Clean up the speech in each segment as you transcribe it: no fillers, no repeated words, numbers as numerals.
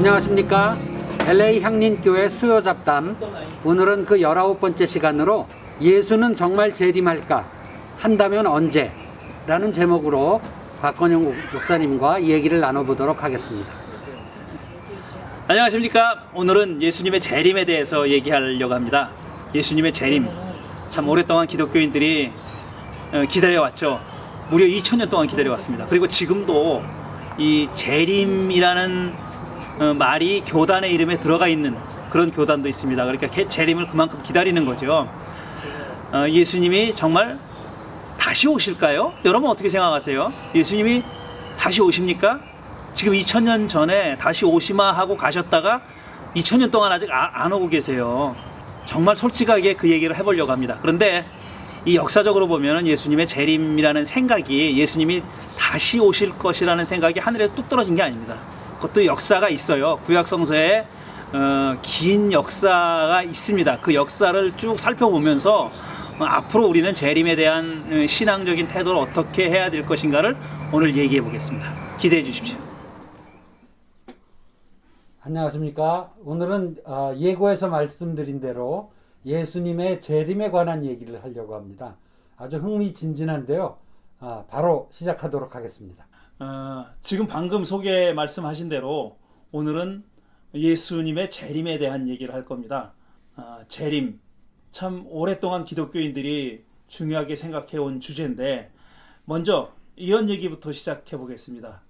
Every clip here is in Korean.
안녕하십니까. LA 향린교회 수요잡담, 오늘은 그 19번째 시간으로 예수는 정말 재림할까? 한다면 언제? 라는 제목으로 박건영 목사님과 얘기를 나눠보도록 하겠습니다. 안녕하십니까. 오늘은 예수님의 재림에 대해서 얘기하려고 합니다. 예수님의 재림, 참 오랫동안 기독교인들이 기다려왔죠. 무려 2000년 동안 기다려왔습니다. 그리고 지금도 이 재림이라는 말이 교단의 이름에 들어가 있는 그런 교단도 있습니다. 그러니까 재림을 그만큼 기다리는 거죠. 예수님이 정말 다시 오실까요? 여러분 어떻게 생각하세요? 예수님이 다시 오십니까? 지금 2000년 전에 다시 오시마 하고 가셨다가 2000년 동안 아직 안 오고 계세요. 정말 솔직하게 그 얘기를 해보려고 합니다. 그런데 이 역사적으로 보면 예수님의 재림이라는 생각이, 예수님이 다시 오실 것이라는 생각이 하늘에서 뚝 떨어진 게 아닙니다. 그것도 역사가 있어요. 구약성서에 긴 역사가 있습니다. 그 역사를 쭉 살펴보면서 앞으로 우리는 재림에 대한 신앙적인 태도를 어떻게 해야 될 것인가를 오늘 얘기해 보겠습니다. 기대해 주십시오. 안녕하십니까. 오늘은 예고에서 말씀드린 대로 예수님의 재림에 관한 얘기를 하려고 합니다. 아주 흥미진진한데요. 바로 시작하도록 하겠습니다. 지금 방금 소개 말씀하신 대로 오늘은 예수님의 재림에 대한 얘기를 할 겁니다. 재림, 참 오랫동안 기독교인들이 중요하게 생각해온 주제인데, 먼저 이런 얘기부터 시작해 보겠습니다.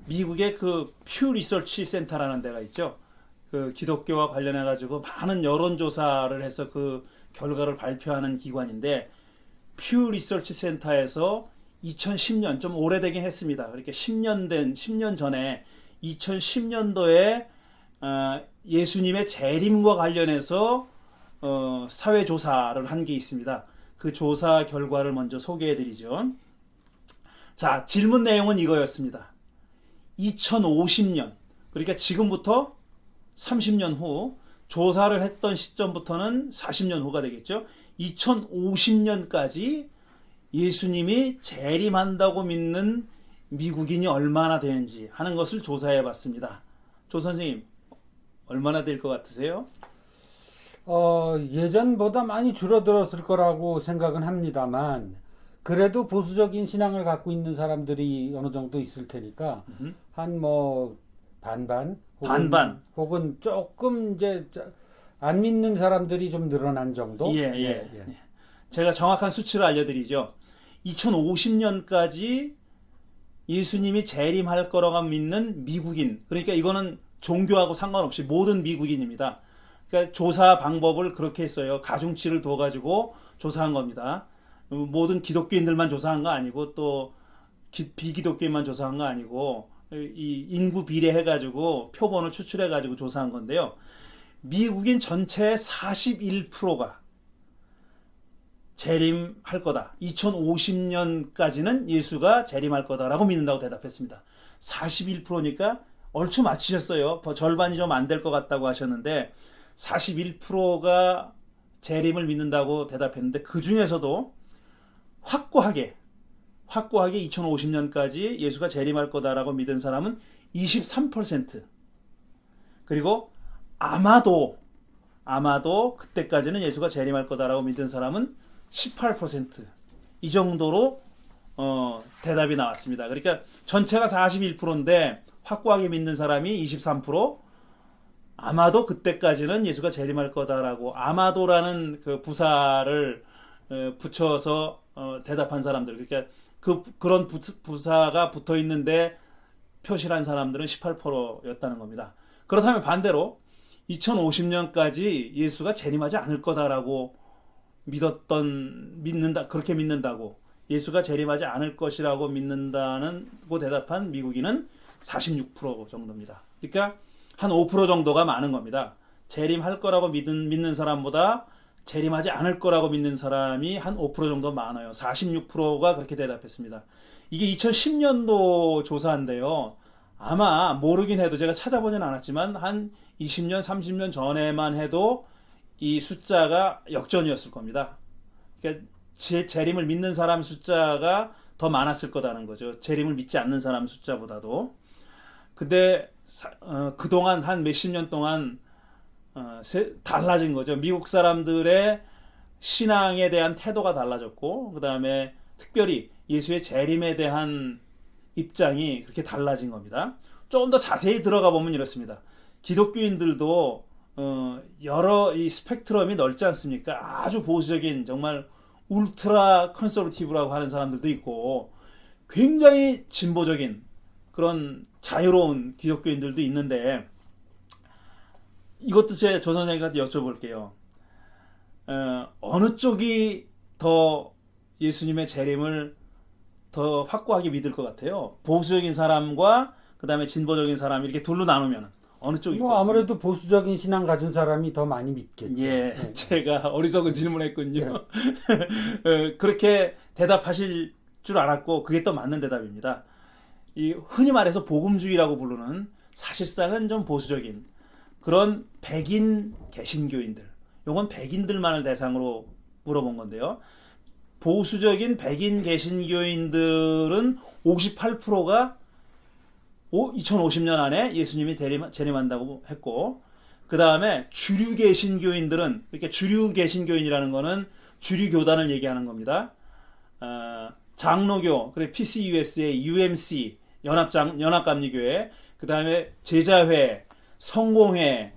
미국의 그 퓨 리서치 센터라는 데가 있죠. 그 기독교와 관련해 가지고 많은 여론조사를 해서 그 결과를 발표하는 기관인데, 퓨 리서치 센터에서 2010년, 좀 오래되긴 했습니다. 그렇게 10년 전에 2010년도에 예수님의 재림과 관련해서 사회조사를 한 게 있습니다. 그 조사 결과를 먼저 소개해 드리죠. 자, 질문 내용은 이거였습니다. 2050년, 그러니까 지금부터 30년 후, 조사를 했던 시점부터는 40년 후가 되겠죠. 2050년까지 예수님이 재림한다고 믿는 미국인이 얼마나 되는지 하는 것을 조사해 봤습니다. 조 선생님, 얼마나 될 것 같으세요? 예전보다 많이 줄어들었을 거라고 생각은 합니다만, 그래도 보수적인 신앙을 갖고 있는 사람들이 어느 정도 있을 테니까 한 반반 혹은 조금 이제 안 믿는 사람들이 좀 늘어난 정도. 예. 제가 정확한 수치를 알려드리죠. 2050년까지 예수님이 재림할 거라고 믿는 미국인, 그러니까 이거는 종교하고 상관없이 모든 미국인입니다. 그러니까 조사 방법을 그렇게 했어요. 가중치를 둬가지고 조사한 겁니다. 모든 기독교인들만 조사한 거 아니고 또 비기독교인만 조사한 거 아니고 이 인구 비례해가지고 표본을 추출해가지고 조사한 건데요. 미국인 전체의 41%가 재림할 거다. 2050년까지는 예수가 재림할 거다라고 믿는다고 대답했습니다. 41%니까 얼추 맞히셨어요. 절반이 좀 안 될 것 같다고 하셨는데 41%가 재림을 믿는다고 대답했는데, 그 중에서도 확고하게 2050년까지 예수가 재림할 거다라고 믿은 사람은 23%, 그리고 아마도 그때까지는 예수가 재림할 거다라고 믿은 사람은 18%, 이 정도로 대답이 나왔습니다. 그러니까 전체가 41%인데 확고하게 믿는 사람이 23%, 아마도 그때까지는 예수가 재림할 거다라고 아마도라는 그 부사를 붙여서 대답한 사람들, 그러니까 그런 부사가 붙어 있는데 표시한 사람들은 18%였다는 겁니다. 그렇다면 반대로 2050년까지 예수가 재림하지 않을 거다라고 그렇게 믿는다고, 예수가 재림하지 않을 것이라고 믿는다고 대답한 미국인은 46% 정도입니다. 그러니까 한 5% 정도가 많은 겁니다. 재림할 거라고 믿는 사람보다 재림하지 않을 거라고 믿는 사람이 한 5% 정도 많아요. 46%가 그렇게 대답했습니다. 이게 2010년도 조사인데요. 아마 모르긴 해도, 제가 찾아보진 않았지만 한 20년, 30년 전에만 해도 이 숫자가 역전이었을 겁니다. 그러니까 재림을 믿는 사람 숫자가 더 많았을 거다는 거죠. 재림을 믿지 않는 사람 숫자보다도. 근데 그동안 한 몇십 년 동안 달라진 거죠. 미국 사람들의 신앙에 대한 태도가 달라졌고, 그 다음에 특별히 예수의 재림에 대한 입장이 그렇게 달라진 겁니다. 조금 더 자세히 들어가 보면 이렇습니다. 기독교인들도 여러 이 스펙트럼이 넓지 않습니까? 아주 보수적인 정말 울트라 컨서버티브라고 하는 사람들도 있고, 굉장히 진보적인 그런 자유로운 기독교인들도 있는데, 이것도 제 조 선생님한테 여쭤볼게요. 어느 쪽이 더 예수님의 재림을 더 확고하게 믿을 것 같아요? 보수적인 사람과 그 다음에 진보적인 사람, 이렇게 둘로 나누면 어느 쪽일 것 뭐 같습니까? 아무래도 보수적인 신앙 가진 사람이 더 많이 믿겠죠. 예, 네. 제가 어리석은 질문했군요. 그렇게 대답하실 줄 알았고, 그게 또 맞는 대답입니다. 이 흔히 말해서 복음주의라고 부르는, 사실상은 좀 보수적인 그런 백인 개신교인들, 요건 백인들만을 대상으로 물어본 건데요. 보수적인 백인 개신교인들은 58%가 2050년 안에 예수님이 재림한다고 했고, 그 다음에 주류 개신교인들은, 이렇게 주류 개신교인이라는 거는 주류 교단을 얘기하는 겁니다. 장로교, 그리고 PCUSA, UMC, 연합감리교회, 그 다음에 제자회, 성공회,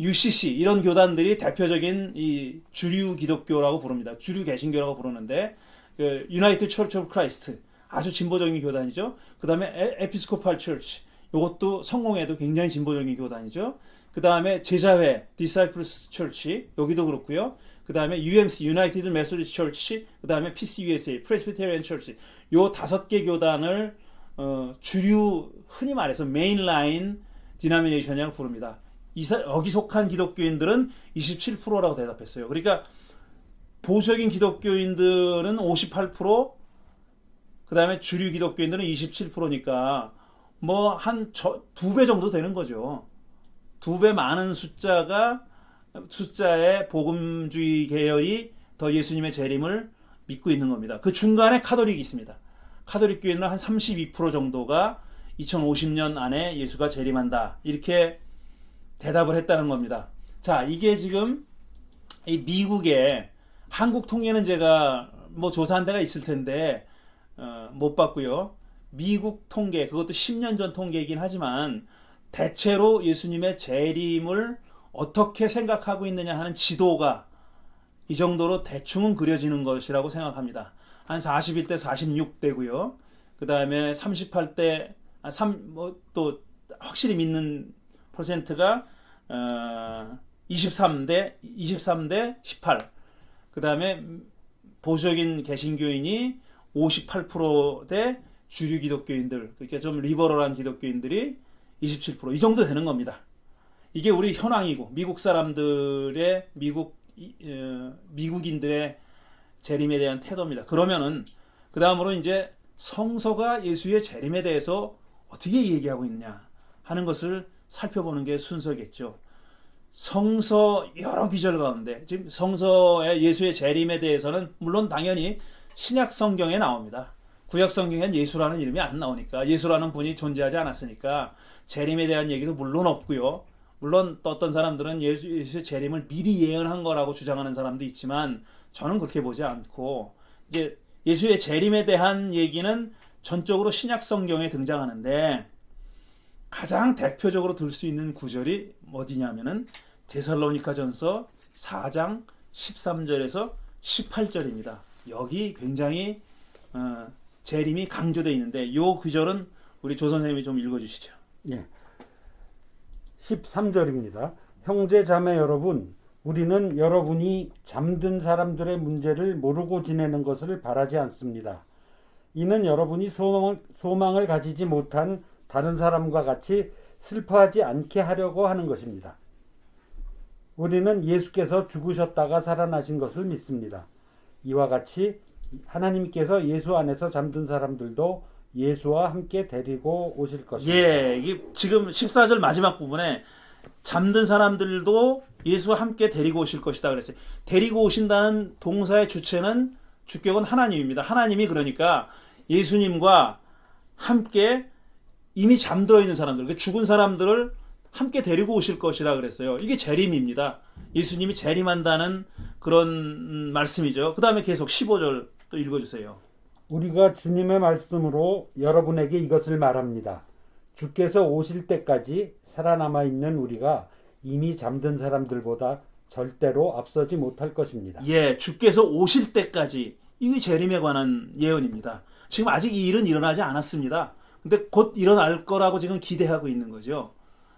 UCC, 이런 교단들이 대표적인 이 주류 기독교라고 부릅니다. 주류 개신교라고 부르는데, 유나이티드 처치 오브 크라이스트, 아주 진보적인 교단이죠. 그 다음에 에피스코팔 처치, 이것도 성공회도 굉장히 진보적인 교단이죠. 그 다음에 제자회, 디사이플스 처치, 여기도 그렇고요. 그 다음에 UMC, 유나이티드 메소디스트 처치, 그 다음에 PCUSA, 프레스비테리안 처치, 요 5개 교단을 주류, 흔히 말해서 메인라인 디나미네이션이라고 부릅니다. 여기 속한 기독교인들은 27%라고 대답했어요. 그러니까 보수적인 기독교인들은 58%, 그 다음에 주류 기독교인들은 27%니까 뭐 한 2배 정도 되는 거죠. 2배 많은 숫자의 복음주의 계열이 더 예수님의 재림을 믿고 있는 겁니다. 그 중간에 카톨릭이 있습니다. 카톨릭 교회는 한 32% 정도가 2050년 안에 예수가 재림한다, 이렇게 대답을 했다는 겁니다. 자, 이게 지금 이 미국의, 한국 통계는 제가 뭐 조사한 데가 있을 텐데 못 봤고요. 미국 통계, 그것도 10년 전 통계이긴 하지만 대체로 예수님의 재림을 어떻게 생각하고 있느냐 하는 지도가 이 정도로 대충은 그려지는 것이라고 생각합니다. 한 41대 46대고요. 그 다음에 38대, 또 확실히 믿는 퍼센트가 23대 18. 그 다음에 보수적인 개신교인이 58%대 주류 기독교인들, 그러니까 좀 리버럴한 기독교인들이 27%, 이 정도 되는 겁니다. 이게 우리 현황이고, 미국 사람들의, 미국인들의 재림에 대한 태도입니다. 그러면은 그 다음으로 이제 성서가 예수의 재림에 대해서 어떻게 얘기하고 있느냐 하는 것을 살펴보는 게 순서겠죠. 성서 여러 구절 가운데 지금 성서의 예수의 재림에 대해서는 물론 당연히 신약 성경에 나옵니다. 구약 성경엔 예수라는 이름이 안 나오니까, 예수라는 분이 존재하지 않았으니까 재림에 대한 얘기도 물론 없고요. 물론 또 어떤 사람들은 예수의 재림을 미리 예언한 거라고 주장하는 사람도 있지만 저는 그렇게 보지 않고, 이제 예수의 재림에 대한 얘기는 전적으로 신약 성경에 등장하는데, 가장 대표적으로 들 수 있는 구절이 어디냐면은 데살로니가전서 4장 13절에서 18절입니다. 여기 굉장히 재림이 강조되어 있는데, 이 구절은 우리 조 선생님이 좀 읽어주시죠. 예. 13절입니다. 형제 자매 여러분, 우리는 여러분이 잠든 사람들의 문제를 모르고 지내는 것을 바라지 않습니다. 이는 여러분이 소망을 가지지 못한 다른 사람과 같이 슬퍼하지 않게 하려고 하는 것입니다. 우리는 예수께서 죽으셨다가 살아나신 것을 믿습니다. 이와 같이 하나님께서 예수 안에서 잠든 사람들도 예수와 함께 데리고 오실 것입니다. 예, 이게 지금 14절 마지막 부분에 잠든 사람들도 예수와 함께 데리고 오실 것이다 그랬어요. 데리고 오신다는 동사의 주체는, 주격은 하나님입니다. 하나님이 그러니까 예수님과 함께 이미 잠들어 있는 사람들, 죽은 사람들을 함께 데리고 오실 것이라 그랬어요. 이게 재림입니다. 예수님이 재림한다는 그런 말씀이죠. 그 다음에 계속 15절 또 읽어주세요. 우리가 주님의 말씀으로 여러분에게 이것을 말합니다. 주께서 오실 때까지 살아남아 있는 우리가 이미 잠든 사람들보다 절대로 앞서지 못할 것입니다. 예, 주께서 오실 때까지, 이게 재림에 관한 예언입니다. 지금 아직 이 일은 일어나지 않았습니다. 근데 곧 일어날 거라고 지금 기대하고 있는 거죠.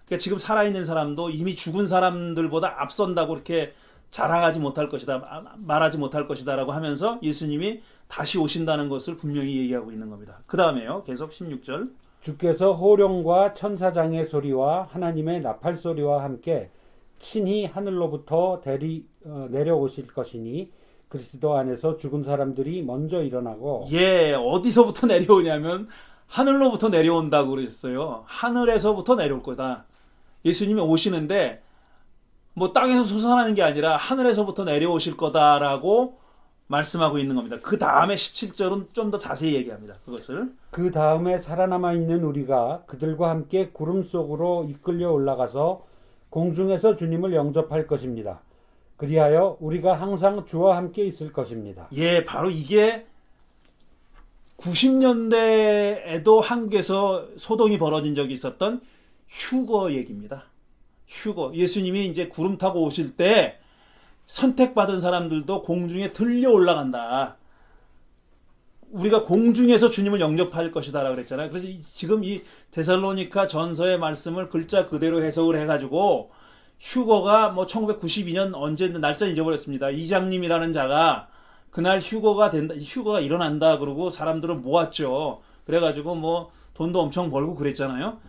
그러니까 지금 살아있는 사람도 이미 죽은 사람들보다 앞선다고 이렇게 자랑하지 못할 것이다, 말하지 못할 것이다라고 하면서 예수님이 다시 오신다는 것을 분명히 얘기하고 있는 겁니다. 그 다음에요, 계속 16절. 주께서 호령과 천사장의 소리와 하나님의 나팔 소리와 함께 친히 하늘로부터 내려오실 것이니 그리스도 안에서 죽은 사람들이 먼저 일어나고. 예, 어디서부터 내려오냐면 하늘로부터 내려온다고 그랬어요. 하늘에서부터 내려올 거다. 예수님이 오시는데 뭐 땅에서 솟아나는 게 아니라 하늘에서부터 내려오실 거다라고 말씀하고 있는 겁니다. 그 다음에 17절은 좀 더 자세히 얘기합니다. 그것을. 그 다음에 살아남아 있는 우리가 그들과 함께 구름 속으로 이끌려 올라가서 공중에서 주님을 영접할 것입니다. 그리하여 우리가 항상 주와 함께 있을 것입니다. 예, 바로 이게 90년대에도 한국에서 소동이 벌어진 적이 있었던 휴거 얘기입니다. 휴거. 예수님이 이제 구름 타고 오실 때 선택받은 사람들도 공중에 들려 올라간다. 우리가 공중에서 주님을 영접할 것이다 라고 그랬잖아요. 그래서 지금 이 데살로니가 전서의 말씀을 글자 그대로 해석을 해가지고 휴거가 뭐 1992년 언제든 날짜는 잊어버렸습니다. 이장님이라는 자가 그날 휴거가 일어난다 그러고 사람들을 모았죠. 그래가지고 뭐 돈도 엄청 벌고 그랬잖아요.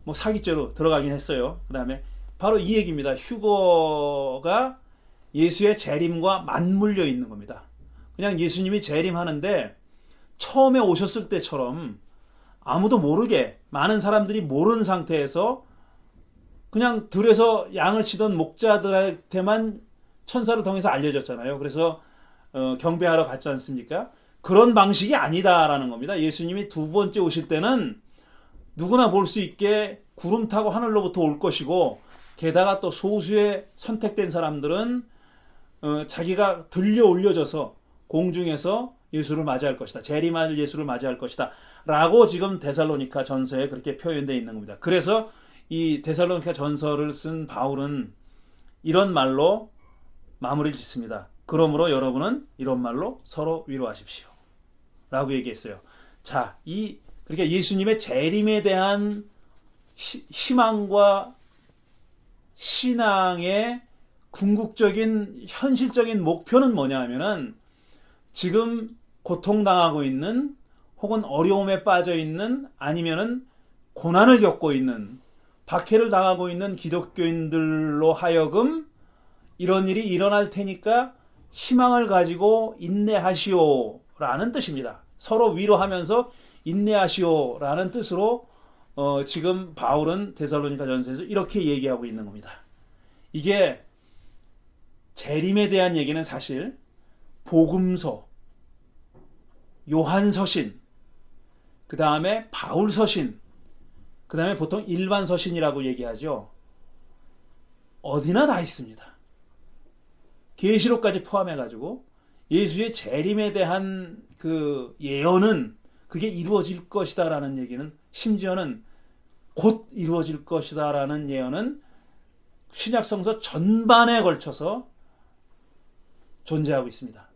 뭐 사기죄로 들어가긴 했어요. 그 다음에 바로 이 얘기입니다. 휴거가 예수의 재림과 맞물려 있는 겁니다. 그냥 예수님이 재림하는데 처음에 오셨을 때처럼 아무도 모르게, 많은 사람들이 모르는 상태에서 그냥 들에서 양을 치던 목자들한테만 천사를 통해서 알려졌잖아요. 그래서 경배하러 갔지 않습니까? 그런 방식이 아니다라는 겁니다. 예수님이 두 번째 오실 때는 누구나 볼 수 있게 구름 타고 하늘로부터 올 것이고, 게다가 또 소수의 선택된 사람들은 자기가 들려 올려져서 공중에서 예수를 맞이할 것이다. 재림할 예수를 맞이할 것이다. 라고 지금 데살로니가 전서에 그렇게 표현되어 있는 겁니다. 그래서 이 데살로니가 전서를 쓴 바울은 이런 말로 마무리를 짓습니다. 그러므로 여러분은 이런 말로 서로 위로하십시오. 라고 얘기했어요. 자, 그러니까 예수님의 재림에 대한 희망과 신앙의 궁극적인 현실적인 목표는 뭐냐 하면은 지금 고통당하고 있는 혹은 어려움에 빠져 있는 아니면은 고난을 겪고 있는 박해를 당하고 있는 기독교인들로 하여금 이런 일이 일어날 테니까 희망을 가지고 인내하시오 라는 뜻입니다. 서로 위로하면서 인내하시오 라는 뜻으로 지금 바울은 데살로니가 전서에서 이렇게 얘기하고 있는 겁니다. 이게 재림에 대한 얘기는 사실 복음서, 요한서신, 그 다음에 바울서신, 그 다음에 보통 일반서신이라고 얘기하죠. 어디나 다 있습니다. 계시록까지 포함해가지고 예수의 재림에 대한 그 예언은 그게 이루어질 것이다라는 얘기는, 심지어는 곧 이루어질 것이다라는 예언은 신약성서 전반에 걸쳐서 존재하고 있습니다.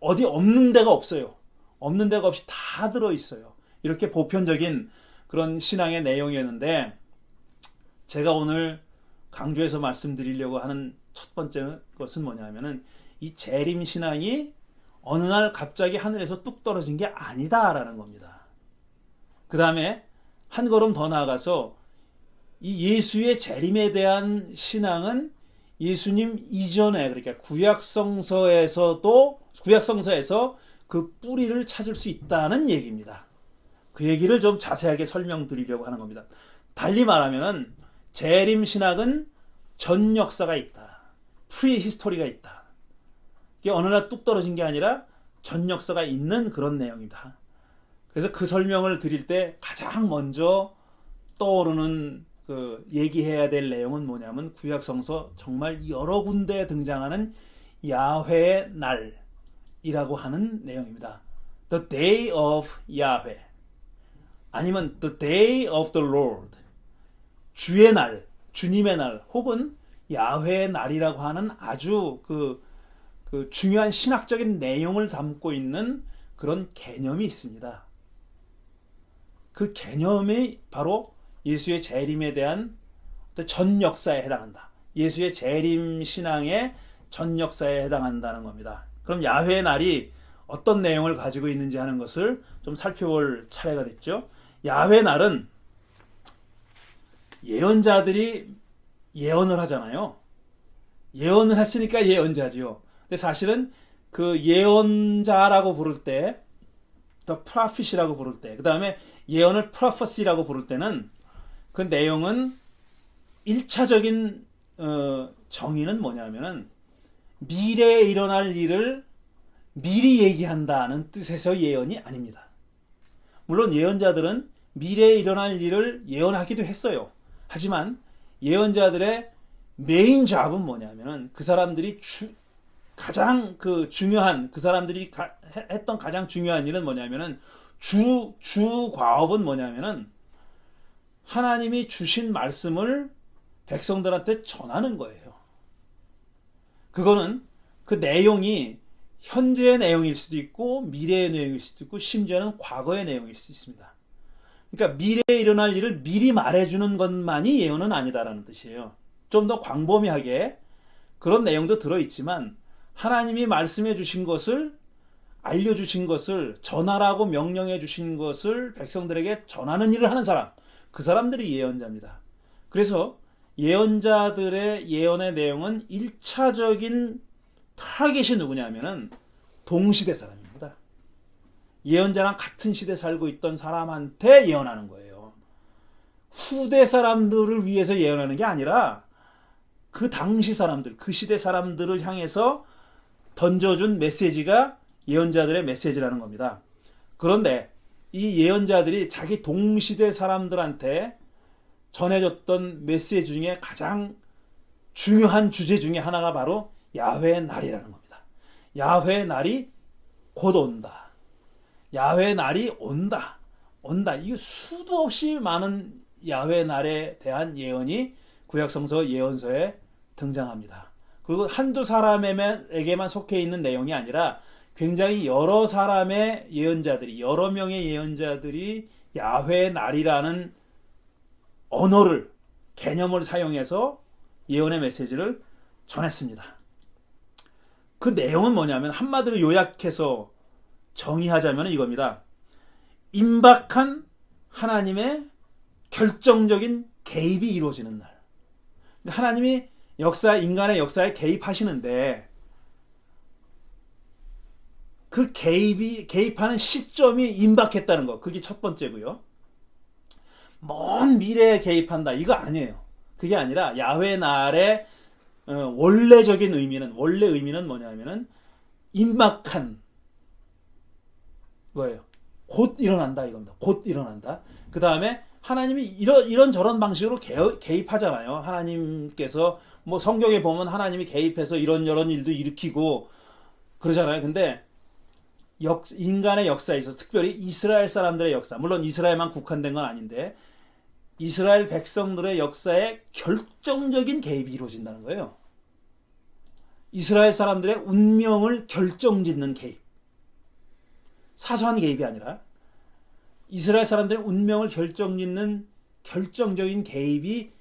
어디 없는 데가 없어요. 없는 데가 없이 다 들어있어요. 이렇게 보편적인 그런 신앙의 내용이었는데, 제가 오늘 강조해서 말씀드리려고 하는 첫 번째 것은 뭐냐면은 이 재림 신앙이 어느 날 갑자기 하늘에서 뚝 떨어진 게 아니다라는 겁니다. 그 다음에 한 걸음 더 나아가서 이 예수의 재림에 대한 신앙은 예수님 이전에, 그러니까 구약성서에서 그 뿌리를 찾을 수 있다는 얘기입니다. 그 얘기를 좀 자세하게 설명드리려고 하는 겁니다. 달리 말하면은 재림 신학은 전 역사가 있다. 프리히스토리가 있다. 이게 어느 날 뚝 떨어진 게 아니라 전 역사가 있는 그런 내용이다. 그래서 그 설명을 드릴 때 가장 먼저 떠오르는 그 얘기해야 될 내용은 뭐냐면 구약 성서 정말 여러 군데에 등장하는 야훼의 날이라고 하는 내용입니다. The day of Yahweh 아니면 the day of the Lord 주의 날, 주님의 날 혹은 야훼의 날이라고 하는 아주 그 중요한 신학적인 내용을 담고 있는 그런 개념이 있습니다. 그 개념이 바로 예수의 재림에 대한 전 역사에 해당한다. 예수의 재림 신앙의 전 역사에 해당한다는 겁니다. 그럼 야훼의 날이 어떤 내용을 가지고 있는지 하는 것을 좀 살펴볼 차례가 됐죠. 야훼의 날은 예언자들이 예언을 하잖아요. 예언을 했으니까 예언자지요. 근데 사실은 그 예언자라고 부를 때, the prophet이라고 부를 때, 그 다음에 예언을 prophecy라고 부를 때는 그 내용은 1차적인 정의는 뭐냐면은 미래에 일어날 일을 미리 얘기한다는 뜻에서 예언이 아닙니다. 물론 예언자들은 미래에 일어날 일을 예언하기도 했어요. 하지만 예언자들의 메인 잡은 뭐냐면은 그 사람들이 가장 중요한 그 사람들이 했던 가장 중요한 일은 뭐냐면은 주 과업은 뭐냐면은 하나님이 주신 말씀을 백성들한테 전하는 거예요. 그거는 그 내용이 현재의 내용일 수도 있고 미래의 내용일 수도 있고 심지어는 과거의 내용일 수도 있습니다. 그러니까 미래에 일어날 일을 미리 말해주는 것만이 예언은 아니다라는 뜻이에요. 좀 더 광범위하게 그런 내용도 들어있지만 하나님이 말씀해 주신 것을 알려주신 것을 전하라고 명령해 주신 것을 백성들에게 전하는 일을 하는 사람, 그 사람들이 예언자입니다. 그래서 예언자들의 예언의 내용은 1차적인 타겟이 누구냐면은 동시대 사람입니다. 예언자랑 같은 시대 살고 있던 사람한테 예언하는 거예요. 후대 사람들을 위해서 예언하는 게 아니라 그 당시 사람들, 그 시대 사람들을 향해서 던져준 메시지가 예언자들의 메시지라는 겁니다. 그런데 이 예언자들이 자기 동시대 사람들한테 전해줬던 메시지 중에 가장 중요한 주제 중에 하나가 바로 야훼의 날이라는 겁니다. 야훼의 날이 곧 온다. 야훼의 날이 온다. 이게 수도 없이 많은 야훼의 날에 대한 예언이 구약성서 예언서에 등장합니다. 그리고 한두 사람에게만 속해 있는 내용이 아니라 굉장히 여러 사람의 예언자들이, 여러 명의 예언자들이 야훼의 날이라는 언어를, 개념을 사용해서 예언의 메시지를 전했습니다. 그 내용은 뭐냐면 한마디로 요약해서 정의하자면 이겁니다. 임박한 하나님의 결정적인 개입이 이루어지는 날. 하나님이 인간의 역사에 개입하시는데 그 개입하는 시점이 임박했다는 것. 그게 첫 번째고요. 먼 미래에 개입한다. 이거 아니에요. 그게 아니라 야훼 날의 원래 의미는 뭐냐면은 임박한 거예요. 곧 일어난다 이겁니다. 곧 일어난다. 그 다음에 하나님이 이런 저런 방식으로 개입하잖아요. 하나님께서 뭐 성경에 보면 하나님이 개입해서 이런 일도 일으키고 그러잖아요. 근데 인간의 역사에 있어서 특별히 이스라엘 사람들의 역사, 물론 이스라엘만 국한된 건 아닌데 이스라엘 백성들의 역사에 결정적인 개입이 이루어진다는 거예요. 이스라엘 사람들의 운명을 결정짓는 개입. 사소한 개입이 아니라 이스라엘 사람들의 운명을 결정짓는 결정적인 개입이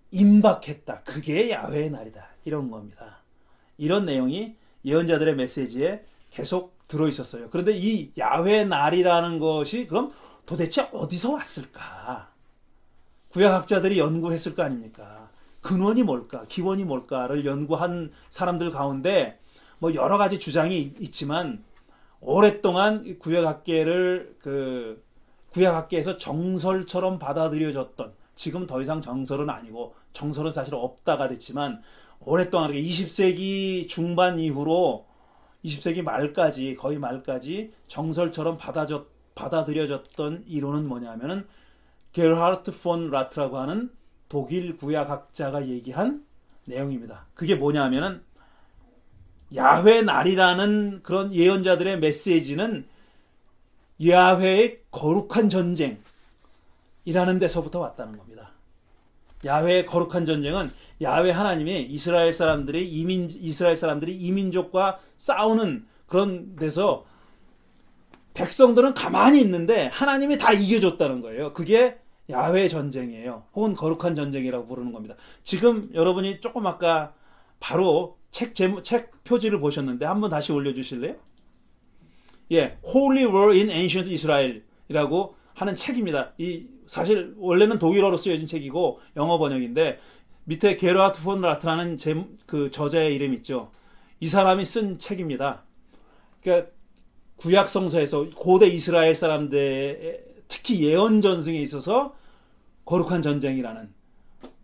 임박했다. 그게 야훼의 날이다. 이런 겁니다. 이런 내용이 예언자들의 메시지에 계속 들어있었어요. 그런데 이 야훼의 날이라는 것이 그럼 도대체 어디서 왔을까? 구약학자들이 연구했을 거 아닙니까? 근원이 뭘까? 기원이 뭘까를 연구한 사람들 가운데 뭐 여러 가지 주장이 있지만 오랫동안 구약학계에서 정설처럼 받아들여졌던, 지금 더 이상 정설은 아니고 정설은 사실 없다가 됐지만 오랫동안 20세기 중반 이후로 20세기 말까지, 거의 말까지 정설처럼 받아들여졌던 이론은 뭐냐면은 게르하르트 폰 라트라고 하는 독일 구약학자가 얘기한 내용입니다. 그게 뭐냐면은 야훼 날이라는 그런 예언자들의 메시지는 야훼의 거룩한 전쟁이라는 데서부터 왔다는 겁니다. 야훼의 거룩한 전쟁은 야훼 하나님이 이스라엘 사람들이 이민족과 싸우는 그런 데서 백성들은 가만히 있는데 하나님이 다 이겨줬다는 거예요. 그게 야훼 전쟁이에요. 혹은 거룩한 전쟁이라고 부르는 겁니다. 지금 여러분이 조금 아까 바로 책 표지를 보셨는데 한번 다시 올려주실래요? 예, Holy War in Ancient Israel이라고 하는 책입니다. 이 사실 원래는 독일어로 쓰여진 책이고 영어 번역인데 밑에 게르하트 폰 라트라는 그 저자의 이름 있죠. 이 사람이 쓴 책입니다. 그러니까 구약 성서에서 고대 이스라엘 사람들 특히 예언 전승에 있어서 거룩한 전쟁이라는,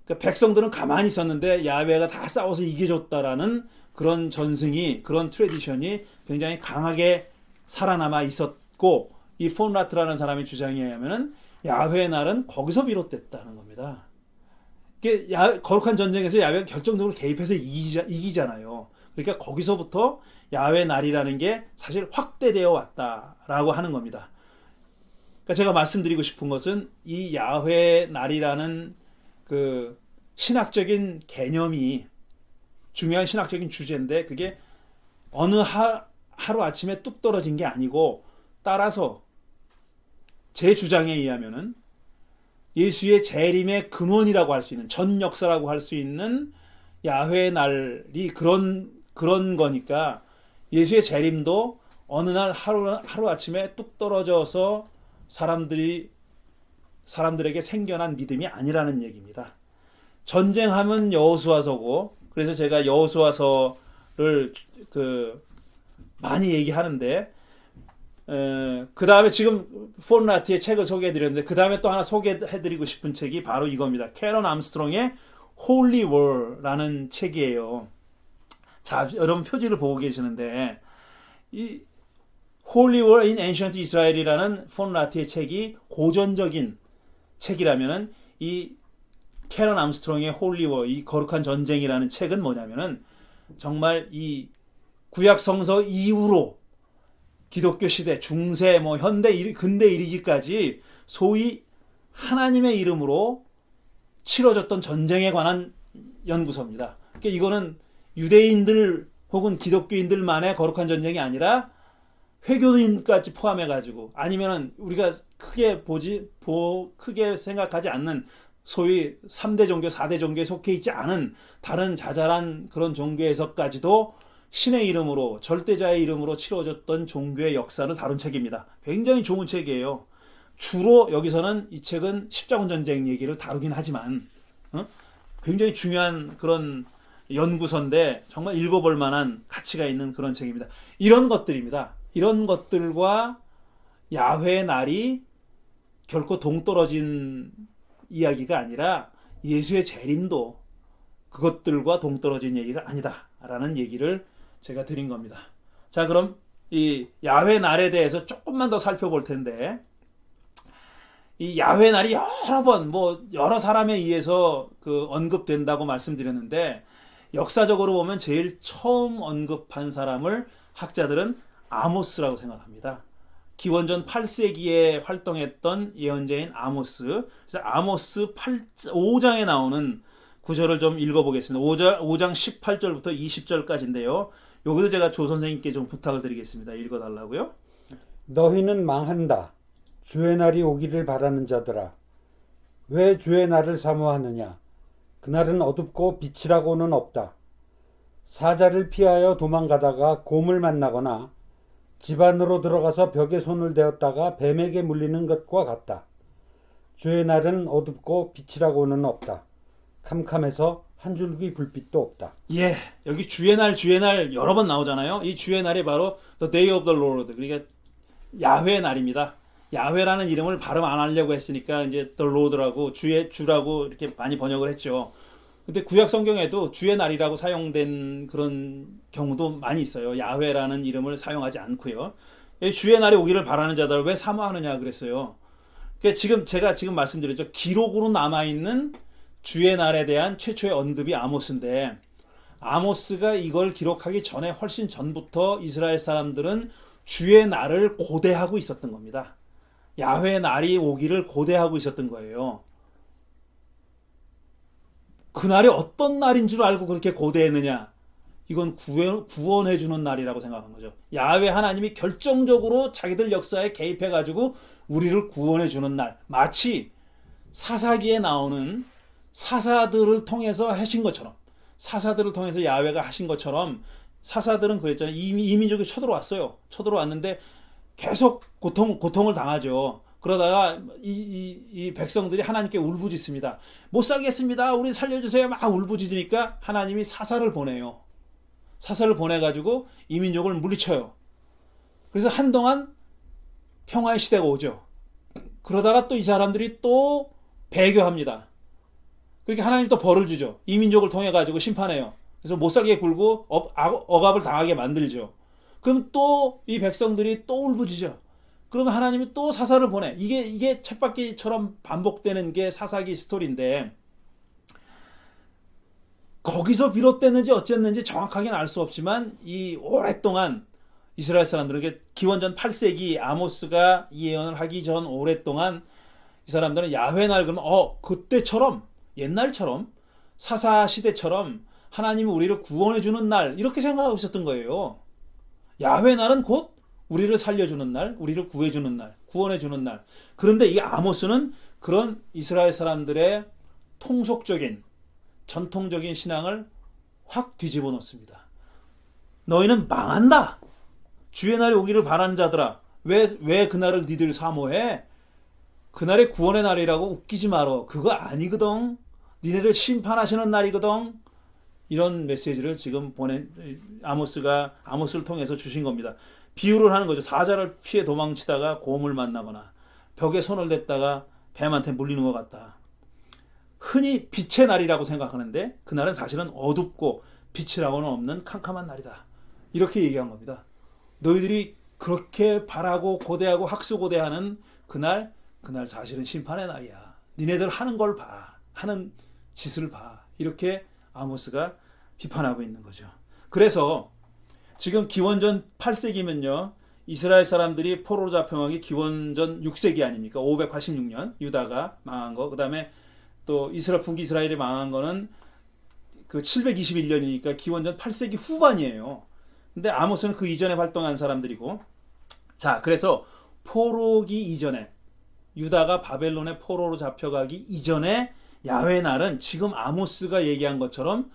그러니까 백성들은 가만히 있었는데 야훼가 다 싸워서 이겨줬다라는 그런 전승이, 그런 트래디션이 굉장히 강하게 살아남아 있었고, 이 폰라트라는 사람의 주장에 의하면은 야훼의 날은 거기서 비롯됐다는 겁니다. 이게 거룩한 전쟁에서 야훼가 결정적으로 개입해서 이기잖아요. 그러니까 거기서부터 야훼 날이라는 게 사실 확대되어 왔다라고 하는 겁니다. 그러니까 제가 말씀드리고 싶은 것은 이 야훼 날이라는 그 신학적인 개념이 중요한 신학적인 주제인데, 그게 어느 하루 아침에 뚝 떨어진 게 아니고, 따라서 제 주장에 의하면은 예수의 재림의 근원이라고 할 수 있는, 전 역사라고 할 수 있는 야훼 날이 그런 거니까 예수의 재림도 어느 날 하루 아침에 뚝 떨어져서 사람들에게 생겨난 믿음이 아니라는 얘기입니다. 전쟁하면 여호수아서고, 그래서 제가 여호수아서를 많이 얘기하는데, 그 다음에 지금 폰라트의 책을 소개해드렸는데, 그 다음에 또 하나 소개해드리고 싶은 책이 바로 이겁니다. 캐런 암스트롱의 Holy War라는 책이에요. 자, 여러분 표지를 보고 계시는데, 이 Holy War in Ancient Israel이라는 폰라트의 책이 고전적인 책이라면은, 이 캐런 암스트롱의 Holy War, 이 거룩한 전쟁이라는 책은 뭐냐면은, 정말 이 구약 성서 이후로 기독교 시대, 중세, 현대, 근대 이르기까지 소위 하나님의 이름으로 치러졌던 전쟁에 관한 연구서입니다. 그러니까 이거는 유대인들 혹은 기독교인들만의 거룩한 전쟁이 아니라 회교인까지 포함해가지고, 아니면은 우리가 크게 생각하지 않는 소위 3대 종교, 4대 종교에 속해 있지 않은 다른 자잘한 그런 종교에서까지도 신의 이름으로, 절대자의 이름으로 치러졌던 종교의 역사를 다룬 책입니다. 굉장히 좋은 책이에요. 주로 여기서는 이 책은 십자군 전쟁 얘기를 다루긴 하지만 굉장히 중요한 그런 연구서인데 정말 읽어볼 만한 가치가 있는 그런 책입니다. 이런 것들입니다. 이런 것들과 야훼의 날이 결코 동떨어진 이야기가 아니라 예수의 재림도 그것들과 동떨어진 얘기가 아니다라는 얘기를 제가 드린 겁니다. 자, 그럼 이 야훼 날에 대해서 조금만 더 살펴볼 텐데, 이 야훼 날이 여러 번 여러 사람에 의해서 언급된다고 말씀드렸는데, 역사적으로 보면 제일 처음 언급한 사람을 학자들은 아모스라고 생각합니다. 기원전 8세기에 활동했던 예언자인 아모스. 그래서 아모스 5장에 나오는 구절을 좀 읽어보겠습니다. 5장 18절부터 20절까지인데요. 여기서 제가 조 선생님께 좀 부탁을 드리겠습니다. 읽어달라고요. 너희는 망한다. 주의 날이 오기를 바라는 자들아. 왜 주의 날을 사모하느냐. 그날은 어둡고 빛이라고는 없다. 사자를 피하여 도망가다가 곰을 만나거나 집 안으로 들어가서 벽에 손을 대었다가 뱀에게 물리는 것과 같다. 주의 날은 어둡고 빛이라고는 없다. 캄캄해서 한 줄기 불빛도 없다. 예, 여기 주의 날 여러 번 나오잖아요. 이 주의 날이 바로 The Day of the Lord, 그러니까 야훼의 날입니다. 야훼라는 이름을 발음 안 하려고 했으니까 이제 The Lord라고, 주라고 이렇게 많이 번역을 했죠. 근데 구약 성경에도 주의 날이라고 사용된 그런 경우도 많이 있어요. 야훼라는 이름을 사용하지 않고요. 주의 날이 오기를 바라는 자들을 왜 사모하느냐 그랬어요. 그러니까 제가 지금 말씀드렸죠. 기록으로 남아있는 주의 날에 대한 최초의 언급이 아모스인데, 아모스가 이걸 기록하기 전에 훨씬 전부터 이스라엘 사람들은 주의 날을 고대하고 있었던 겁니다. 야훼 날이 오기를 고대하고 있었던 거예요. 그날이 어떤 날인 줄 알고 그렇게 고대했느냐? 이건 구원해주는 날이라고 생각한 거죠. 야훼 하나님이 결정적으로 자기들 역사에 개입해가지고 우리를 구원해주는 날. 마치 사사기에 나오는 사사들을 통해서 하신 것처럼, 사사들을 통해서 야훼가 하신 것처럼, 사사들은 그랬잖아요. 이민족이 쳐들어왔어요. 쳐들어왔는데 계속 고통을 당하죠. 그러다가 이 백성들이 하나님께 울부짖습니다. 못 살겠습니다. 우리 살려주세요. 막 울부짖으니까 하나님이 사사를 보내요. 사사를 보내가지고 이민족을 물리쳐요. 그래서 한동안 평화의 시대가 오죠. 그러다가 또 이 사람들이 또 배교합니다. 그렇게 하나님 또 벌을 주죠. 이민족을 통해 가지고 심판해요. 그래서 못 살게 굴고 억압을 당하게 만들죠. 그럼 또 이 백성들이 또 울부짖죠. 그러면 하나님이 또 사사를 보내. 이게 쳇바퀴처럼 반복되는 게 사사기 스토리인데, 거기서 비롯됐는지 어쨌는지 정확하게는 알 수 없지만, 이 오랫동안 이스라엘 사람들에게 기원전 8세기 아모스가 이 예언을 하기 전 오랫동안 이 사람들은 야훼 날 그러면 그때처럼, 옛날처럼, 사사 시대처럼 하나님이 우리를 구원해 주는 날, 이렇게 생각하고 있었던 거예요. 야훼 날은 곧 우리를 살려주는 날, 우리를 구해주는 날, 구원해주는 날. 그런데 이 아모스는 그런 이스라엘 사람들의 통속적인, 전통적인 신앙을 확 뒤집어 놓습니다. 너희는 망한다. 주의 날이 오기를 바라는 자들아. 왜 그날을 니들 사모해? 그날이 구원의 날이라고 웃기지 마라. 그거 아니거든. 니네들 심판하시는 날이거든. 이런 메시지를 지금 아모스를 통해서 주신 겁니다. 비유를 하는 거죠. 사자를 피해 도망치다가 곰을 만나거나 벽에 손을 댔다가 뱀한테 물리는 것 같다. 흔히 빛의 날이라고 생각하는데 그날은 사실은 어둡고 빛이라고는 없는 캄캄한 날이다. 이렇게 얘기한 겁니다. 너희들이 그렇게 바라고 고대하고 학수고대하는 그날 사실은 심판의 날이야. 니네들 하는 걸 봐. 하는 짓을 봐. 이렇게 아모스가 비판하고 있는 거죠. 그래서 지금 기원전 8세기면요. 이스라엘 사람들이 포로로 잡혀간 게 기원전 6세기 아닙니까? 586년 유다가 망한 거. 그다음에 또 북이스라엘이 망한 거는 그 721년이니까 기원전 8세기 후반이에요. 근데 아모스는 그 이전에 활동한 사람들이고, 자, 그래서 포로기 이전에, 유다가 바벨론의 포로로 잡혀가기 이전에 야훼 날은 지금 아모스가 얘기한 것처럼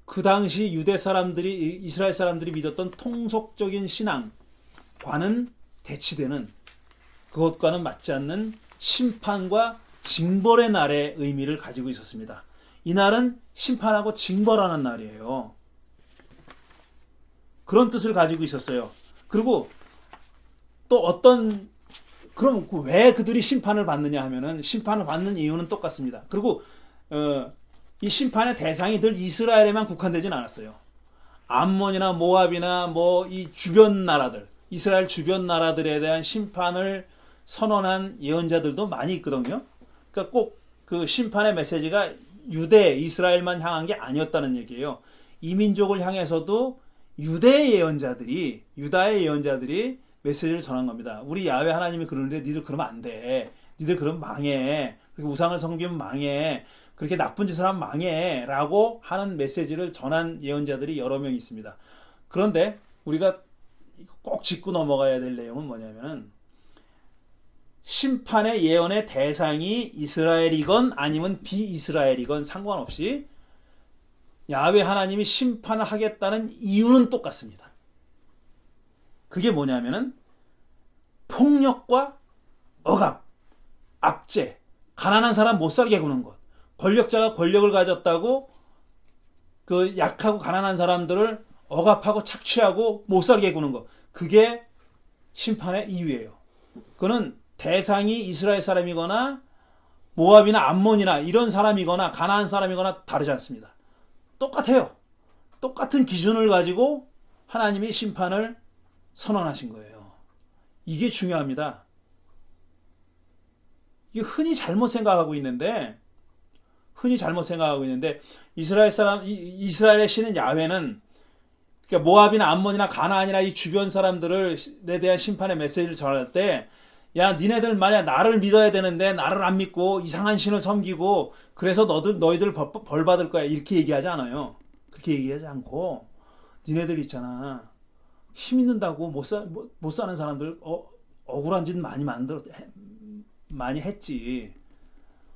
그 당시 이스라엘 사람들이 믿었던 통속적인 신앙과는 대치되는, 그것과는 맞지 않는 심판과 징벌의 날의 의미를 가지고 있었습니다. 이 날은 심판하고 징벌하는 날이에요. 그런 뜻을 가지고 있었어요. 그리고 또 그럼 왜 그들이 심판을 받느냐 하면은, 심판을 받는 이유는 똑같습니다. 그리고 이 심판의 대상이 늘 이스라엘에만 국한되진 않았어요. 암몬이나 모압이나 이 주변 나라들, 이스라엘 주변 나라들에 대한 심판을 선언한 예언자들도 많이 있거든요. 그러니까 꼭 그 심판의 메시지가 이스라엘만 향한 게 아니었다는 얘기예요. 이민족을 향해서도 유다의 예언자들이 메시지를 전한 겁니다. 우리 야훼 하나님이 그러는데 니들 그러면 안 돼. 니들 그러면 망해. 그렇게 우상을 섬기면 망해. 그렇게 나쁜 짓을 하면 망해. 라고 하는 메시지를 전한 예언자들이 여러 명 있습니다. 그런데 우리가 꼭 짚고 넘어가야 될 내용은 뭐냐면은, 심판의 예언의 대상이 이스라엘이건 아니면 비이스라엘이건 상관없이 야훼 하나님이 심판을 하겠다는 이유는 똑같습니다. 그게 뭐냐면은 폭력과 억압, 압제, 가난한 사람 못 살게 구는 것, 권력자가 권력을 가졌다고 그 약하고 가난한 사람들을 억압하고 착취하고 못 살게 구는 것, 그게 심판의 이유예요. 그거는 대상이 이스라엘 사람이거나 모압이나 암몬이나 이런 사람이거나 가나안 사람이거나 다르지 않습니다. 똑같아요. 똑같은 기준을 가지고 하나님이 심판을 선언하신 거예요. 이게 중요합니다. 이게 흔히 잘못 생각하고 있는데 이스라엘의 신은 야훼는 그러니까 모압이나 암몬이나 가나안이나 이 주변 사람들에 대한 심판의 메시지를 전할 때, 야, 니네들 만약 나를 믿어야 되는데 나를 안 믿고 이상한 신을 섬기고 그래서 너희들 벌 받을 거야, 이렇게 얘기하지 않아요. 그렇게 얘기하지 않고, 니네들 있잖아, 힘 있는다고 못 사는 사람들 억울한 짓 많이 했지,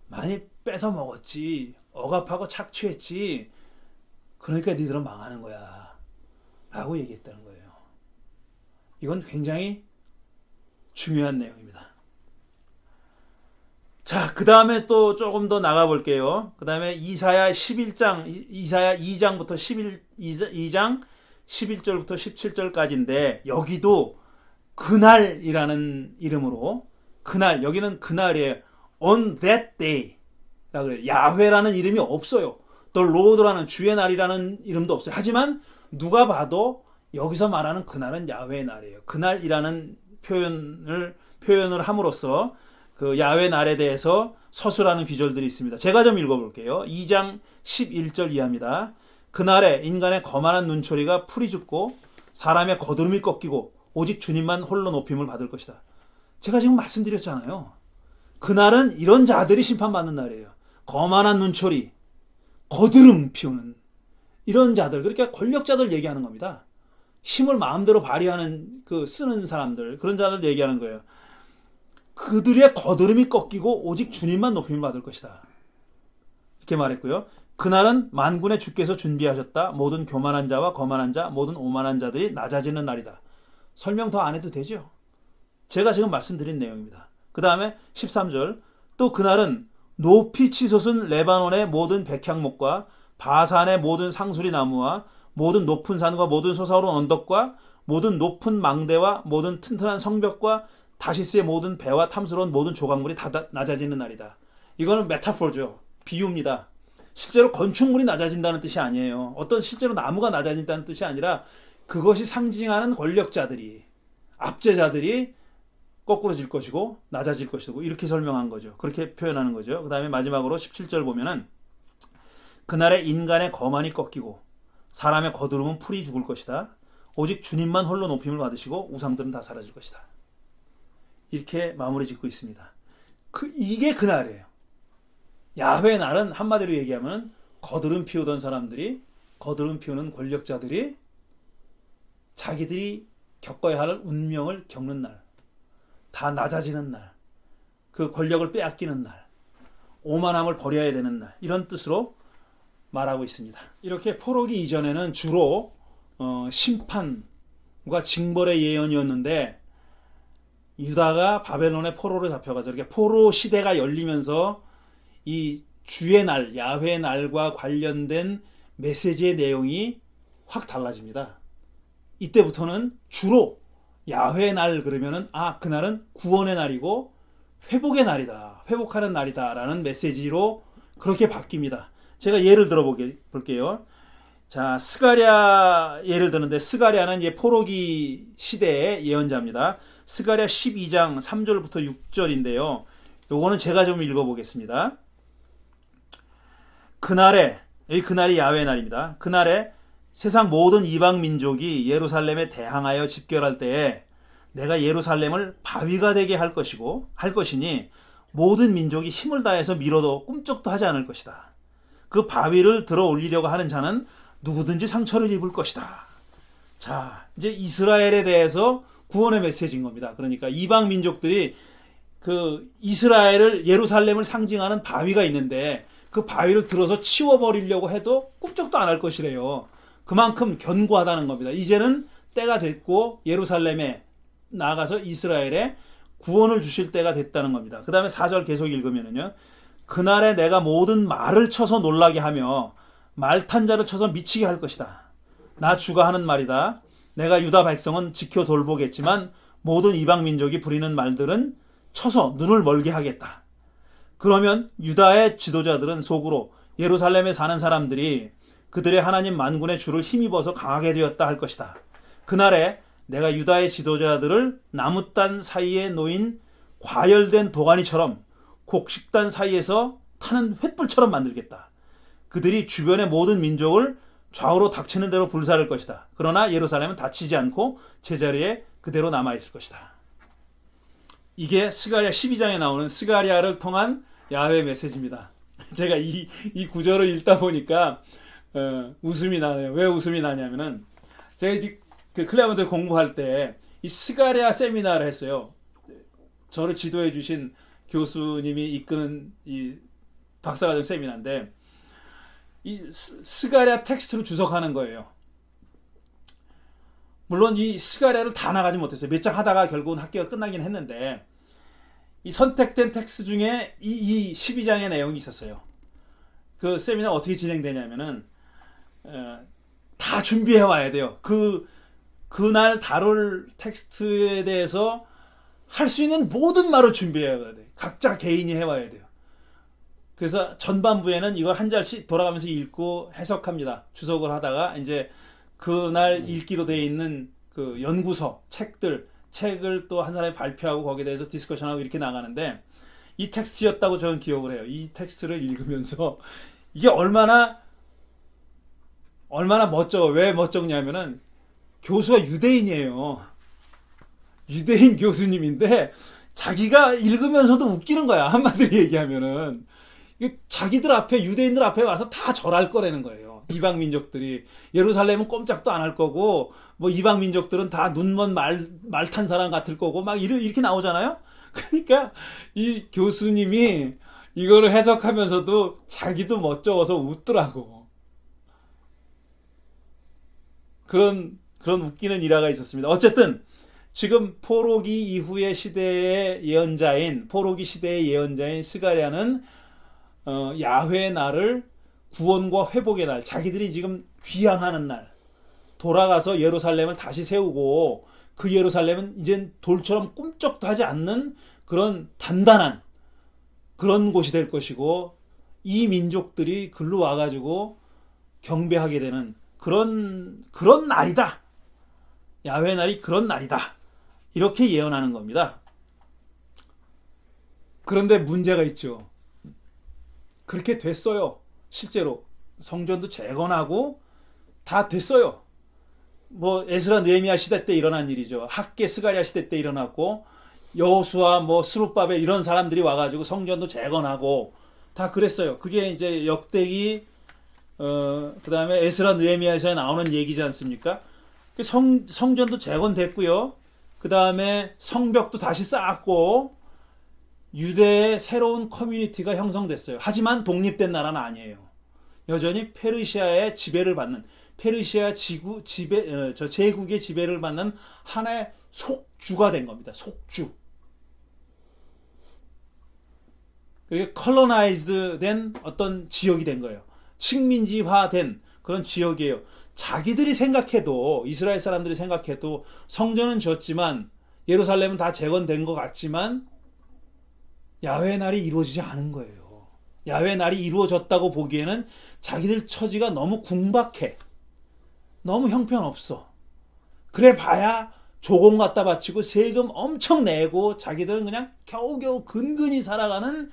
많이 뺏어 먹었지, 억압하고 착취했지, 그러니까 니들은 망하는 거야 라고 얘기했다는 거예요. 이건 굉장히 중요한 내용입니다. 자, 그 다음에 또 조금 더 나가 볼게요. 그 다음에 이사야 2장부터 2장 11절부터 17절까지인데, 여기도 그날이라는 이름으로, 여기는 그날이에요. On that day 라고 그래요. 야훼라는 이름이 없어요. 또 로드라는 주의 날이라는 이름도 없어요. 하지만 누가 봐도 여기서 말하는 그날은 야훼의 날이에요. 그날이라는 표현을 함으로써 그 야훼 날에 대해서 서술하는 귀절들이 있습니다. 제가 좀 읽어볼게요. 2장 11절 이하입니다. 그날에 인간의 거만한 눈초리가 풀이 죽고 사람의 거드름이 꺾이고 오직 주님만 홀로 높임을 받을 것이다. 제가 지금 말씀드렸잖아요. 그날은 이런 자들이 심판받는 날이에요. 거만한 눈초리, 거드름 피우는 이런 자들, 그러니까 권력자들 얘기하는 겁니다. 힘을 마음대로 발휘하는 쓰는 사람들, 그런 자들 얘기하는 거예요. 그들의 거드름이 꺾이고 오직 주님만 높임을 받을 것이다. 이렇게 말했고요. 그날은 만군의 주께서 준비하셨다. 모든 교만한 자와 거만한 자, 모든 오만한 자들이 낮아지는 날이다. 설명 더 안 해도 되죠? 제가 지금 말씀드린 내용입니다. 그 다음에 13절, 또 그날은 높이 치솟은 레바논의 모든 백향목과 바산의 모든 상수리 나무와 모든 높은 산과 모든 솟아오른 언덕과 모든 높은 망대와 모든 튼튼한 성벽과 다시스의 모든 배와 탐스러운 모든 조각물이 다 낮아지는 날이다. 이거는 메타포죠. 비유입니다. 실제로 건축물이 낮아진다는 뜻이 아니에요. 어떤 실제로 나무가 낮아진다는 뜻이 아니라 그것이 상징하는 권력자들이, 압제자들이 거꾸로질 것이고 낮아질 것이고, 이렇게 설명한 거죠. 그렇게 표현하는 거죠. 그 다음에 마지막으로 17절 보면은 그날에 인간의 거만이 꺾이고 사람의 거드름은 풀이 죽을 것이다. 오직 주님만 홀로 높임을 받으시고 우상들은 다 사라질 것이다. 이렇게 마무리 짓고 있습니다. 이게 그날이에요. 야훼의 날은 한마디로 얘기하면 거드름 피우던 사람들이, 거드름 피우는 권력자들이 자기들이 겪어야 할 운명을 겪는 날, 다 낮아지는 날, 그 권력을 빼앗기는 날, 오만함을 버려야 되는 날, 이런 뜻으로 말하고 있습니다. 이렇게 포로기 이전에는 주로 심판과 징벌의 예언이었는데, 유다가 바벨론의 포로로 잡혀가서 이렇게 포로 시대가 열리면서 이 주의 날, 야훼의 날과 관련된 메시지의 내용이 확 달라집니다. 이때부터는 주로 야훼의 날 그러면은 그날은 구원의 날이고 회복의 날이다, 회복하는 날이다라는 메시지로 그렇게 바뀝니다. 제가 예를 들어 볼게요. 자, 스가랴 예를 드는데, 스가랴는 이제 포로기 시대의 예언자입니다. 스가랴 12장 3절부터 6절인데요. 요거는 제가 좀 읽어보겠습니다. 그날이 야훼의 날입니다. 그날에 세상 모든 이방 민족이 예루살렘에 대항하여 집결할 때에 내가 예루살렘을 바위가 되게 할 것이니 모든 민족이 힘을 다해서 밀어도 꿈쩍도 하지 않을 것이다. 그 바위를 들어 올리려고 하는 자는 누구든지 상처를 입을 것이다. 자, 이제 이스라엘에 대해서 구원의 메시지인 겁니다. 그러니까 이방 민족들이 그 예루살렘을 상징하는 바위가 있는데 그 바위를 들어서 치워버리려고 해도 꿈쩍도 안 할 것이래요. 그만큼 견고하다는 겁니다. 이제는 때가 됐고 예루살렘에 나아가서 이스라엘에 구원을 주실 때가 됐다는 겁니다. 그 다음에 4절 계속 읽으면요. 그날에 내가 모든 말을 쳐서 놀라게 하며 말탄 자를 쳐서 미치게 할 것이다. 나 주가 하는 말이다. 내가 유다 백성은 지켜 돌보겠지만 모든 이방 민족이 부리는 말들은 쳐서 눈을 멀게 하겠다. 그러면 유다의 지도자들은 속으로 예루살렘에 사는 사람들이 그들의 하나님 만군의 주를 힘입어서 강하게 되었다 할 것이다. 그날에 내가 유다의 지도자들을 나무단 사이에 놓인 과열된 도가니처럼 곡식단 사이에서 타는 횃불처럼 만들겠다. 그들이 주변의 모든 민족을 좌우로 닥치는 대로 불사를 것이다. 그러나 예루살렘은 다치지 않고 제자리에 그대로 남아있을 것이다. 이게 스가랴 12장에 나오는 스가랴를 통한 야훼 메시지입니다. 제가 이 구절을 읽다 보니까 웃음이 나네요. 왜 웃음이 나냐면은 제가 이제 그 클레어먼트 공부할 때 이 스가랴 세미나를 했어요. 저를 지도해 주신 교수님이 이끄는 이 박사과정 세미나인데 이 스가랴 텍스트를 주석하는 거예요. 물론 이 스가랴를 다 나가지 못했어요. 몇 장 하다가 결국은 학기가 끝나긴 했는데 이 선택된 텍스트 중에 이 12장의 내용이 있었어요. 그 세미나가 어떻게 진행되냐면은 다 준비해 와야 돼요. 그날 다룰 텍스트에 대해서 할 수 있는 모든 말을 준비해 와야 돼요. 각자 개인이 해와야 돼요. 그래서 전반부에는 이걸 한 절씩 돌아가면서 읽고 해석합니다. 주석을 하다가 이제 그날 읽기로 되어 있는 그 연구서, 책을 또 한 사람이 발표하고 거기에 대해서 디스커션하고 이렇게 나가는데 이 텍스트였다고 저는 기억을 해요. 이 텍스트를 읽으면서 이게 얼마나 멋져. 왜 멋쩍냐면은 교수가 유대인이에요. 유대인 교수님인데 자기가 읽으면서도 웃기는 거야. 한마디로 얘기하면은 자기들 앞에 유대인들 앞에 와서 다 절할 거라는 거예요. 이방 민족들이 예루살렘은 꼼짝도 안 할 거고 뭐 이방 민족들은 다 눈먼 말 탄 사람 같을 거고 막 이렇게 나오잖아요. 그러니까 이 교수님이 이거를 해석하면서도 자기도 멋쩍어서 웃더라고. 그런 웃기는 일화가 있었습니다. 어쨌든 지금 포로기 이후의 시대의 예언자인 포로기 시대의 예언자인 스가랴는 야훼의 날을 구원과 회복의 날, 자기들이 지금 귀향하는 날, 돌아가서 예루살렘을 다시 세우고 그 예루살렘은 이젠 돌처럼 꿈쩍도 하지 않는 그런 단단한 그런 곳이 될 것이고 이 민족들이 글로 와가지고 경배하게 되는 그런 날이다. 야훼의 날이 그런 날이다. 이렇게 예언하는 겁니다. 그런데 문제가 있죠. 그렇게 됐어요. 실제로 성전도 재건하고 다 됐어요. 뭐 에스라 느헤미야 시대 때 일어난 일이죠. 학개 스가랴 시대 때 일어났고 여호수아 뭐 스룹바벨 이런 사람들이 와가지고 성전도 재건하고 다 그랬어요. 그게 이제 역대기 그다음에 에스라 느헤미야에서 나오는 얘기지 않습니까? 성전도 재건됐고요. 그다음에 성벽도 다시 쌓았고 유대의 새로운 커뮤니티가 형성됐어요. 하지만 독립된 나라는 아니에요. 여전히 페르시아의 지배를 받는 페르시아 제국의 지배를 받는 하나의 속주가 된 겁니다. 속주. 그게 컬러나이즈드 된 어떤 지역이 된 거예요. 식민지화된 그런 지역이에요. 자기들이 생각해도 이스라엘 사람들이 생각해도 성전은 졌지만 예루살렘은 다 재건된 것 같지만 야훼의 날이 이루어지지 않은 거예요. 야훼의 날이 이루어졌다고 보기에는 자기들 처지가 너무 궁박해. 너무 형편없어. 그래 봐야 조공 갖다 바치고 세금 엄청 내고 자기들은 그냥 겨우겨우 근근히 살아가는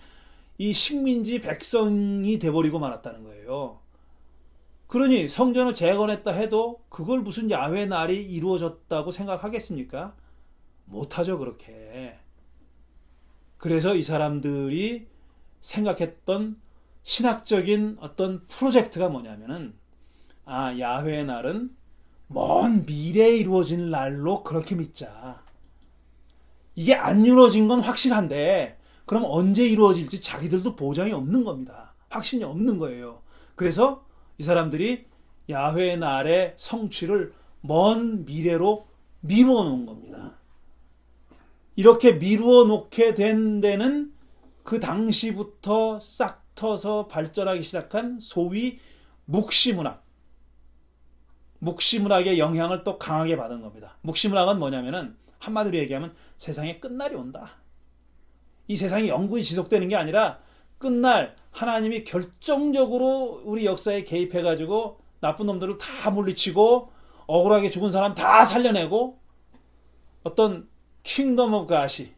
이 식민지 백성이 돼버리고 말았다는 거예요. 그러니 성전을 재건했다 해도 그걸 무슨 야훼의 날이 이루어졌다고 생각하겠습니까? 못하죠, 그렇게. 그래서 이 사람들이 생각했던 신학적인 어떤 프로젝트가 뭐냐면은 야훼의 날은 먼 미래에 이루어질 날로 그렇게 믿자. 이게 안 이루어진 건 확실한데 그럼 언제 이루어질지 자기들도 보장이 없는 겁니다. 확신이 없는 거예요. 그래서 이 사람들이 야훼의 날의 성취를 먼 미래로 미루어 놓은 겁니다. 이렇게 미루어 놓게 된 데는 그 당시부터 싹 터서 발전하기 시작한 소위 묵시문학의 영향을 또 강하게 받은 겁니다. 묵시문학은 뭐냐면은 한마디로 얘기하면 세상에 끝날이 온다. 이 세상이 영구히 지속되는 게 아니라 끝날 하나님이 결정적으로 우리 역사에 개입해가지고 나쁜 놈들을 다 물리치고 억울하게 죽은 사람 다 살려내고 어떤 킹덤 오브 갓이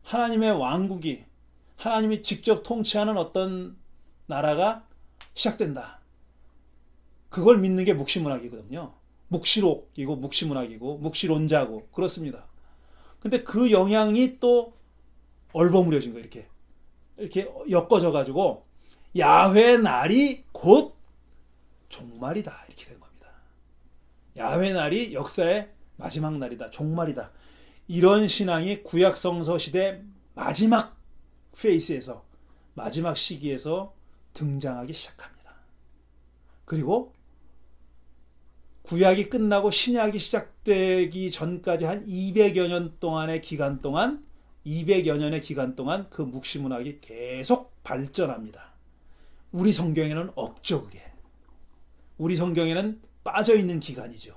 하나님의 왕국이 하나님이 직접 통치하는 어떤 나라가 시작된다. 그걸 믿는 게 묵시문학이거든요. 묵시록이고 묵시문학이고 묵시론자고 그렇습니다. 근데 그 영향이 또 얼버무려진 거예요. 이렇게 엮어져 가지고 야훼 날이 곧 종말이다 이렇게 된 겁니다. 야훼 날이 역사의 마지막 날이다. 종말이다. 이런 신앙이 구약 성서 시대 마지막 페이스에서 마지막 시기에서 등장하기 시작합니다. 그리고 구약이 끝나고 신약이 시작되기 전까지 한 200여 년 동안의 기간 동안 200여 년의 기간 동안 그 묵시문학이 계속 발전합니다. 우리 성경에는 없죠, 그게. 우리 성경에는 빠져있는 기간이죠.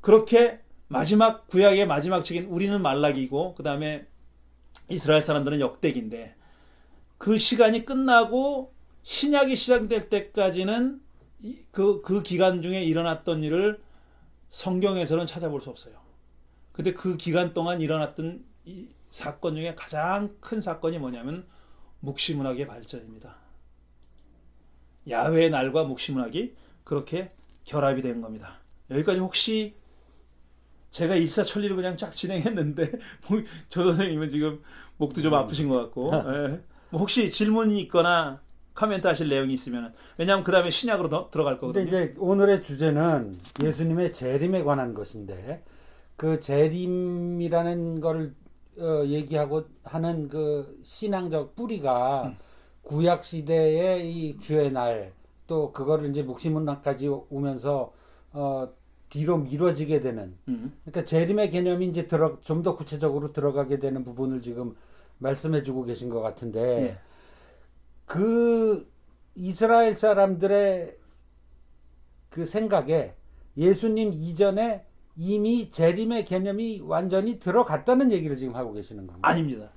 그렇게 마지막 구약의 마지막 책인 우리는 말라기고 그 다음에 이스라엘 사람들은 역대기인데 그 시간이 끝나고 신약이 시작될 때까지는 그 기간 중에 일어났던 일을 성경에서는 찾아볼 수 없어요. 근데 그 기간 동안 일어났던 이 사건 중에 가장 큰 사건이 뭐냐면 묵시문학의 발전입니다. 야훼의 날과 묵시문학이 그렇게 결합이 된 겁니다. 여기까지 혹시 제가 일사천리를 그냥 쫙 진행했는데 조 선생님은 지금 목도 좀 아프신 것 같고 예. 뭐 혹시 질문이 있거나 코멘트 하실 내용이 있으면 왜냐하면 그 다음에 신약으로 들어갈 거거든요. 근데 이제 오늘의 주제는 예수님의 재림에 관한 것인데 그 재림이라는 걸 얘기하고 하는 그 신앙적 뿌리가 구약 시대의 이 주의 날 또 그거를 이제 묵시문학까지 오면서 뒤로 미뤄지게 되는 그러니까 재림의 개념이 이제 좀 더 구체적으로 들어가게 되는 부분을 지금 말씀해주고 계신 것 같은데 예. 그 이스라엘 사람들의 그 생각에 예수님 이전에 이미 재림의 개념이 완전히 들어갔다는 얘기를 지금 하고 계시는 겁니다. 아닙니다.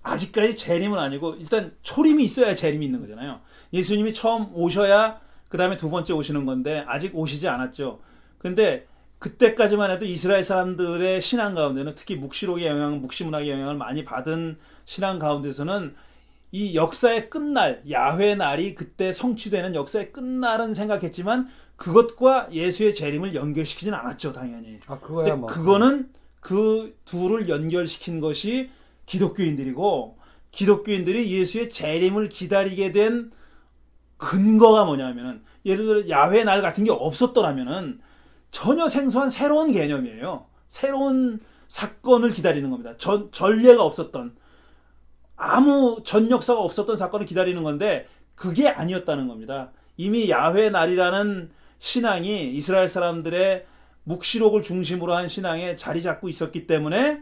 아직까지 재림은 아니고 일단 초림이 있어야 재림이 있는 거잖아요. 예수님이 처음 오셔야 그 다음에 두 번째 오시는 건데 아직 오시지 않았죠. 근데 그때까지만 해도 이스라엘 사람들의 신앙 가운데는 특히 묵시록의 영향, 묵시문학의 영향을 많이 받은 신앙 가운데서는 이 역사의 끝날, 야훼 날이 그때 성취되는 역사의 끝날은 생각했지만 그것과 예수의 재림을 연결시키진 않았죠, 당연히. 그거야 근데 뭐. 그거는 그 둘을 연결시킨 것이 기독교인들이고 기독교인들이 예수의 재림을 기다리게 된 근거가 뭐냐면은 예를 들어 야훼 날 같은 게 없었더라면은 전혀 생소한 새로운 개념이에요. 새로운 사건을 기다리는 겁니다. 전례가 없었던 아무 전 역사가 없었던 사건을 기다리는 건데 그게 아니었다는 겁니다. 이미 야훼 날이라는 신앙이 이스라엘 사람들의 묵시록을 중심으로 한 신앙에 자리 잡고 있었기 때문에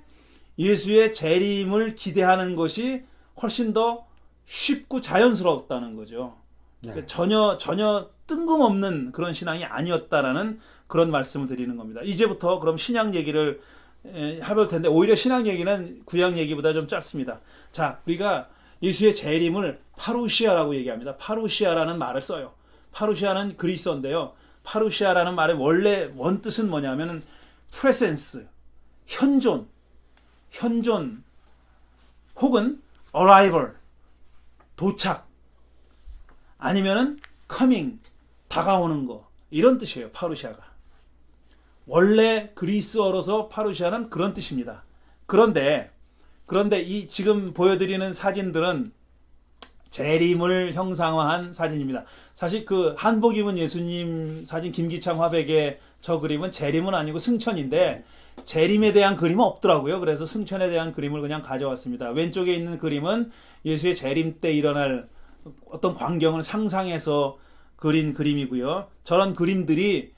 예수의 재림을 기대하는 것이 훨씬 더 쉽고 자연스러웠다는 거죠. 그러니까 전혀 뜬금없는 그런 신앙이 아니었다라는 그런 말씀을 드리는 겁니다. 이제부터 그럼 신약 얘기를 해볼 텐데 오히려 신약 얘기는 구약 얘기보다 좀 짧습니다. 자, 우리가 예수의 재림을 파루시아라고 얘기합니다. 파루시아라는 말을 써요. 파루시아는 그리스어인데요. 파루시아라는 말의 원래 원뜻은 뭐냐면은 프레센스, 현존 혹은 arrival, 도착 아니면은 coming, 다가오는 거 이런 뜻이에요. 파루시아가 원래 그리스어로서 파루시아는 그런 뜻입니다. 그런데 이 지금 보여드리는 사진들은 재림을 형상화한 사진입니다. 사실 그 한복 입은 예수님 사진 김기창 화백의 저 그림은 재림은 아니고 승천인데 재림에 대한 그림은 없더라고요. 그래서 승천에 대한 그림을 그냥 가져왔습니다. 왼쪽에 있는 그림은 예수의 재림 때 일어날 어떤 광경을 상상해서 그린 그림이고요. 저런 그림들이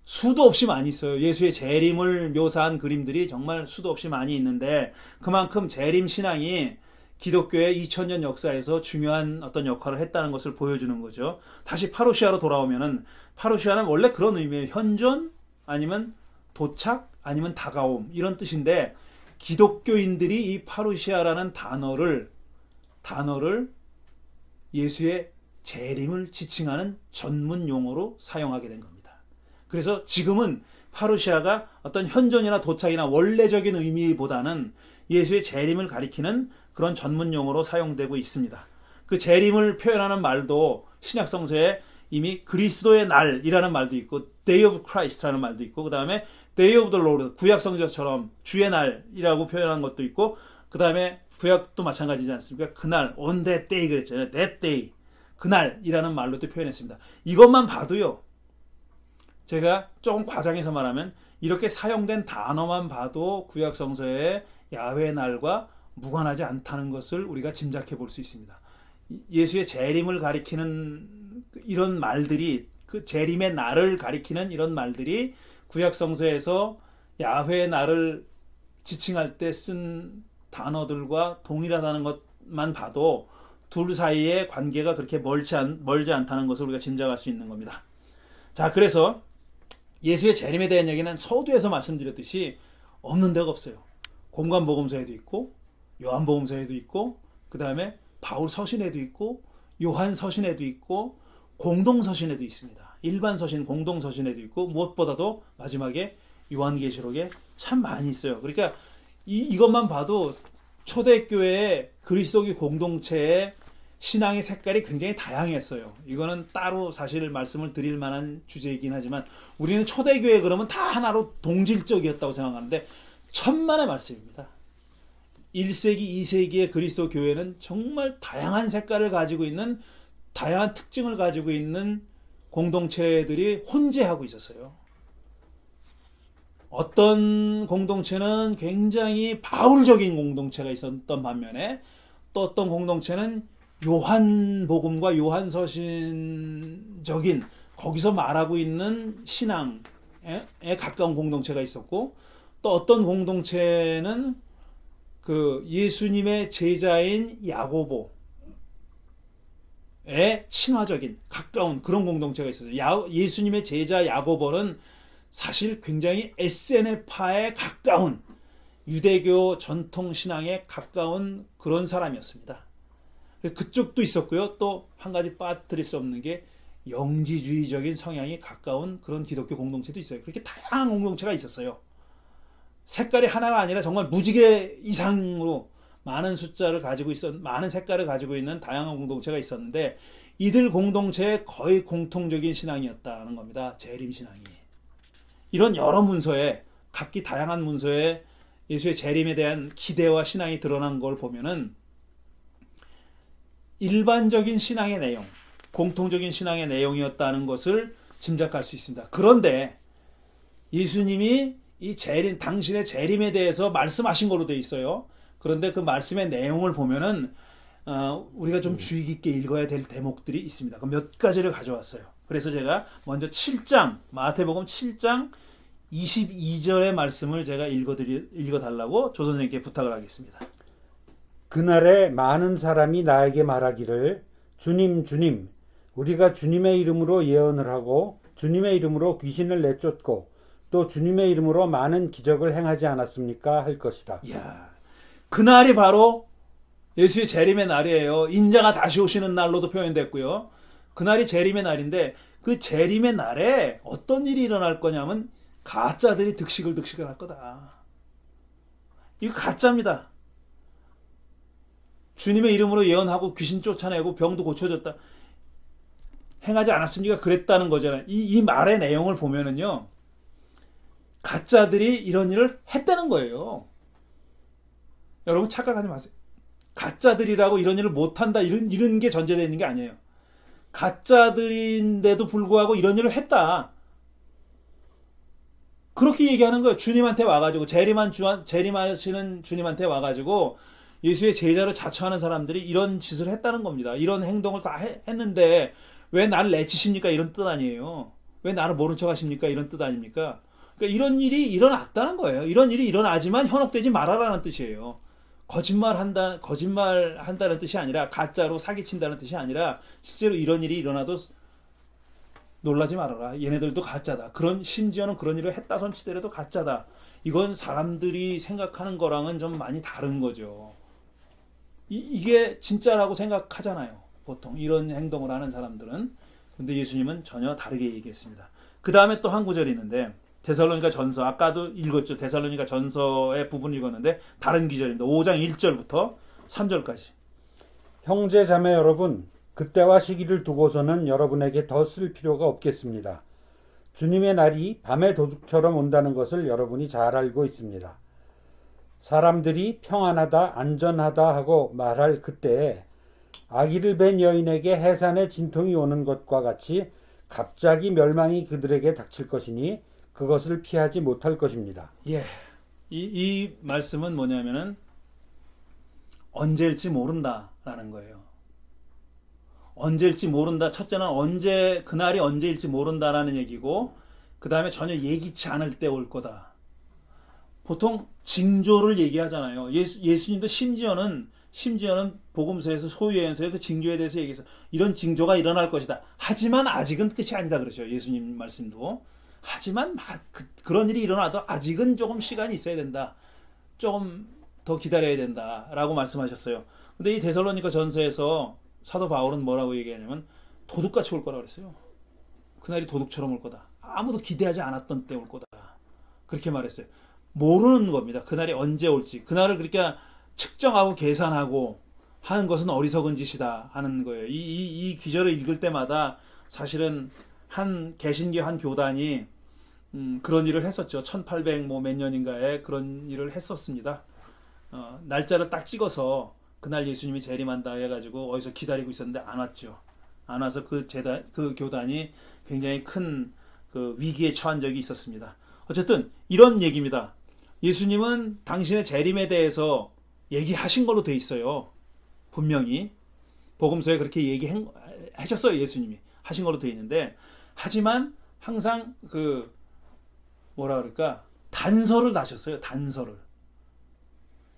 수도 없이 많이 있어요. 예수의 재림을 묘사한 그림들이 정말 수도 없이 많이 있는데 그만큼 재림 신앙이 기독교의 2000년 역사에서 중요한 어떤 역할을 했다는 것을 보여주는 거죠. 다시 파루시아로 돌아오면은 파루시아는 원래 그런 의미예요. 현존 아니면 도착 아니면 다가옴 이런 뜻인데 기독교인들이 이 파루시아라는 단어를 예수의 재림을 지칭하는 전문 용어로 사용하게 된 겁니다. 그래서 지금은 파루시아가 어떤 현존이나 도착이나 원래적인 의미보다는 예수의 재림을 가리키는 그런 전문 용어로 사용되고 있습니다. 그 재림을 표현하는 말도 신약 성서에 이미 그리스도의 날이라는 말도 있고 Day of Christ라는 말도 있고 그 다음에 Day of the Lord 구약 성서처럼 주의 날이라고 표현한 것도 있고 그 다음에 구약도 마찬가지지 않습니까? 그날 on that day 그랬잖아요. that day 그날이라는 말로도 표현했습니다. 이것만 봐도요. 제가 조금 과장해서 말하면 이렇게 사용된 단어만 봐도 구약 성서의 야훼 날과 무관하지 않다는 것을 우리가 짐작해 볼 수 있습니다. 예수의 재림을 가리키는 이런 말들이 그 재림의 날을 가리키는 이런 말들이 구약 성서에서 야훼의 날을 지칭할 때 쓴 단어들과 동일하다는 것만 봐도 둘 사이의 관계가 그렇게 멀지 않다는 것을 우리가 짐작할 수 있는 겁니다. 자, 그래서 예수의 재림에 대한 얘기는 서두에서 말씀드렸듯이 없는 데가 없어요. 공관복음서에도 있고 요한복음서에도 있고 그 다음에 바울 서신에도 있고 요한 서신에도 있고 공동서신에도 있습니다. 일반 서신, 공동서신에도 있고 무엇보다도 마지막에 요한계시록에 참 많이 있어요. 그러니까 이것만 봐도 초대교회의 그리스도교 공동체의 신앙의 색깔이 굉장히 다양했어요. 이거는 따로 사실 말씀을 드릴 만한 주제이긴 하지만 우리는 초대교회 그러면 다 하나로 동질적이었다고 생각하는데 천만의 말씀입니다. 1세기, 2세기의 그리스도 교회는 정말 다양한 색깔을 가지고 있는 다양한 특징을 가지고 있는 공동체들이 혼재하고 있었어요. 어떤 공동체는 굉장히 바울적인 공동체가 있었던 반면에 또 어떤 공동체는 요한복음과 요한서신적인 거기서 말하고 있는 신앙에 가까운 공동체가 있었고 또 어떤 공동체는 그 예수님의 제자인 야고보의 친화적인 가까운 그런 공동체가 있었어요. 예수님의 제자 야고보는 사실 굉장히 SNF파에 가까운 유대교 전통 신앙에 가까운 그런 사람이었습니다. 그쪽도 있었고요. 또 한 가지 빠뜨릴 수 없는 게 영지주의적인 성향이 가까운 그런 기독교 공동체도 있어요. 그렇게 다양한 공동체가 있었어요. 색깔이 하나가 아니라 정말 무지개 이상으로 많은 숫자를 가지고 많은 색깔을 가지고 있는 다양한 공동체가 있었는데 이들 공동체의 거의 공통적인 신앙이었다는 겁니다. 재림 신앙이. 이런 여러 문서에 각기 다양한 문서에 예수의 재림에 대한 기대와 신앙이 드러난 걸 보면은 일반적인 신앙의 내용, 공통적인 신앙의 내용이었다는 것을 짐작할 수 있습니다. 그런데 예수님이 이 재림, 당신의 재림에 대해서 말씀하신 거로 되어 있어요. 그런데 그 말씀의 내용을 보면은 우리가 좀 주의 깊게 읽어야 될 대목들이 있습니다. 그 몇 가지를 가져왔어요. 그래서 제가 먼저 7장, 마태복음 7장 22절의 말씀을 제가 읽어달라고 조 선생님께 부탁을 하겠습니다. 그날에 많은 사람이 나에게 말하기를 주님 주님 우리가 주님의 이름으로 예언을 하고 주님의 이름으로 귀신을 내쫓고 또 주님의 이름으로 많은 기적을 행하지 않았습니까? 할 것이다. 이야, 그날이 바로 예수의 재림의 날이에요. 인자가 다시 오시는 날로도 표현됐고요. 그날이 재림의 날인데 그 재림의 날에 어떤 일이 일어날 거냐면 가짜들이 득식을 할 거다. 이거 가짜입니다. 주님의 이름으로 예언하고 귀신 쫓아내고 병도 고쳐졌다. 행하지 않았습니까? 그랬다는 거잖아요. 이 말의 내용을 보면은요. 가짜들이 이런 일을 했다는 거예요. 여러분 착각하지 마세요. 가짜들이라고 이런 일을 못한다 이런 게 전제되어 있는 게 아니에요. 가짜들인데도 불구하고 이런 일을 했다. 그렇게 얘기하는 거예요. 주님한테 와가지고 재림하시는 주님한테 와가지고 예수의 제자를 자처하는 사람들이 이런 짓을 했다는 겁니다. 이런 행동을 다 했는데 왜 나를 내치십니까? 이런 뜻 아니에요. 왜 나를 모른 척 하십니까? 이런 뜻 아닙니까? 그러니까 이런 일이 일어났다는 거예요. 이런 일이 일어나지만 현혹되지 말아라는 뜻이에요. 거짓말한다는 뜻이 아니라 가짜로 사기친다는 뜻이 아니라 실제로 이런 일이 일어나도 놀라지 말아라. 얘네들도 가짜다. 심지어는 그런 일을 했다 손치더라도 가짜다. 이건 사람들이 생각하는 거랑은 좀 많이 다른 거죠. 이게 진짜라고 생각하잖아요. 보통 이런 행동을 하는 사람들은. 근데 예수님은 전혀 다르게 얘기했습니다. 그 다음에 또 한 구절이 있는데 데살로니가 전서, 아까도 읽었죠. 데살로니가 전서의 부분 읽었는데 다른 기절입니다. 5장 1절부터 3절까지. 형제 자매 여러분, 그때와 시기를 두고서는 여러분에게 더 쓸 필요가 없겠습니다. 주님의 날이 밤의 도둑처럼 온다는 것을 여러분이 잘 알고 있습니다. 사람들이 평안하다, 안전하다 하고 말할 그때에 아기를 뵌 여인에게 해산의 진통이 오는 것과 같이 갑자기 멸망이 그들에게 닥칠 것이니 그것을 피하지 못할 것입니다. 예. 이 말씀은 뭐냐면은 언제일지 모른다라는 거예요. 언제일지 모른다. 첫째는 그날이 언제일지 모른다라는 얘기고, 그 다음에 전혀 예기치 않을 때 올 거다. 보통 징조를 얘기하잖아요. 예수님도 심지어는 복음서에서 소유연서의 그 징조에 대해서 얘기해서 이런 징조가 일어날 것이다. 하지만 아직은 끝이 아니다 그러죠. 예수님 말씀도. 하지만 그런 일이 일어나도 아직은 조금 시간이 있어야 된다. 조금 더 기다려야 된다라고 말씀하셨어요. 근데 이 데살로니가 전서에서 사도 바울은 뭐라고 얘기하냐면 도둑같이 올 거라고 그랬어요. 그날이 도둑처럼 올 거다. 아무도 기대하지 않았던 때 올 거다. 그렇게 말했어요. 모르는 겁니다. 그날이 언제 올지. 그날을 그렇게 측정하고 계산하고 하는 것은 어리석은 짓이다 하는 거예요. 이 귀절을 읽을 때마다 사실은 한 개신교 한 교단이 그런 일을 했었죠. 1800 몇 년인가에 그런 일을 했었습니다. 날짜를 딱 찍어서 그날 예수님이 재림한다 해가지고 어디서 기다리고 있었는데 안 왔죠. 안 와서 그 교단이 굉장히 큰 그 위기에 처한 적이 있었습니다. 어쨌든 이런 얘기입니다. 예수님은 당신의 재림에 대해서 얘기하신 걸로 돼 있어요. 분명히 복음서에 그렇게 얘기하셨어요. 예수님이 하신 걸로 돼 있는데, 하지만 항상 그 뭐라 그럴까, 단서를 다셨어요. 단서를.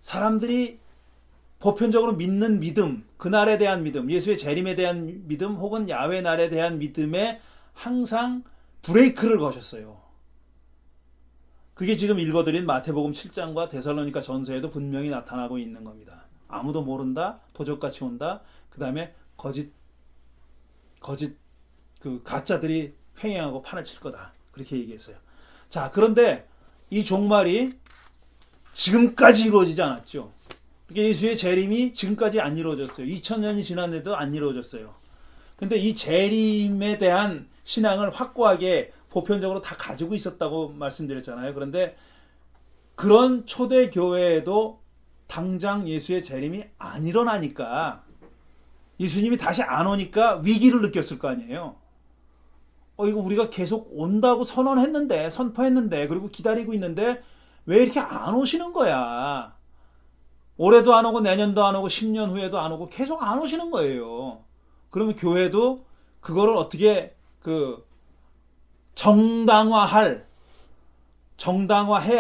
사람들이 보편적으로 믿는 믿음, 그날에 대한 믿음, 예수의 재림에 대한 믿음, 혹은 야훼 날에 대한 믿음에 항상 브레이크를 거셨어요. 그게 지금 읽어드린 마태복음 7장과 데살로니가 전서에도 분명히 나타나고 있는 겁니다. 아무도 모른다, 도적같이 온다, 그 다음에 거짓 그 가짜들이 횡행하고 판을 칠 거다. 그렇게 얘기했어요. 자, 그런데 이 종말이 지금까지 이루어지지 않았죠. 그러니까 예수의 재림이 지금까지 안 이루어졌어요. 2000년이 지났는데도 안 이루어졌어요. 근데 이 재림에 대한 신앙을 확고하게 보편적으로 다 가지고 있었다고 말씀드렸잖아요. 그런데 그런 초대 교회에도 당장 예수의 재림이 안 일어나니까, 예수님이 다시 안 오니까 위기를 느꼈을 거 아니에요. 이거 우리가 계속 온다고 선포했는데, 그리고 기다리고 있는데 왜 이렇게 안 오시는 거야? 올해도 안 오고 내년도 안 오고 10년 후에도 안 오고 계속 안 오시는 거예요. 그러면 교회도 그거를 어떻게 정당화해야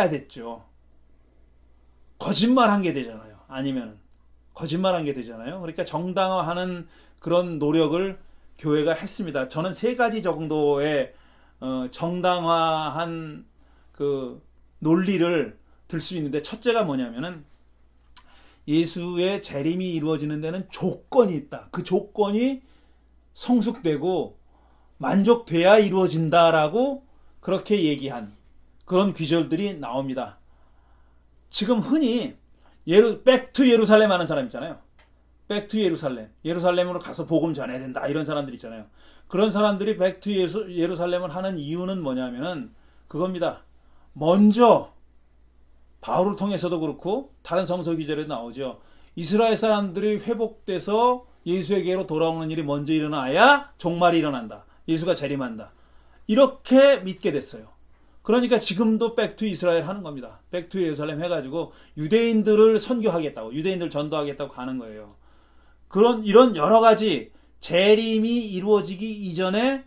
됐죠. 거짓말한 게 되잖아요. 아니면은 거짓말한 게 되잖아요. 그러니까 정당화하는 그런 노력을 교회가 했습니다. 저는 3가지 정도의 정당화한 그 논리를 들 수 있는데, 첫째가 뭐냐면은 예수의 재림이 이루어지는 데는 조건이 있다. 그 조건이 성숙되고 만족돼야 이루어진다라고 그렇게 얘기한 그런 귀절들이 나옵니다. 지금 흔히 백투 예루살렘 하는 사람 있잖아요. 백투 예루살렘으로 가서 복음 전해야 된다, 이런 사람들 있잖아요. 그런 사람들이 백투 예루살렘을 하는 이유는 뭐냐면은 그겁니다. 먼저 바울을 통해서도 그렇고 다른 성서 기절에도 나오죠. 이스라엘 사람들이 회복돼서 예수에게로 돌아오는 일이 먼저 일어나야 종말이 일어난다. 예수가 재림한다. 이렇게 믿게 됐어요. 그러니까 지금도 백투 이스라엘 하는 겁니다. 백투 예루살렘 해가지고 유대인들을 선교하겠다고, 유대인들 전도하겠다고 가는 거예요. 이런 여러 가지 재림이 이루어지기 이전에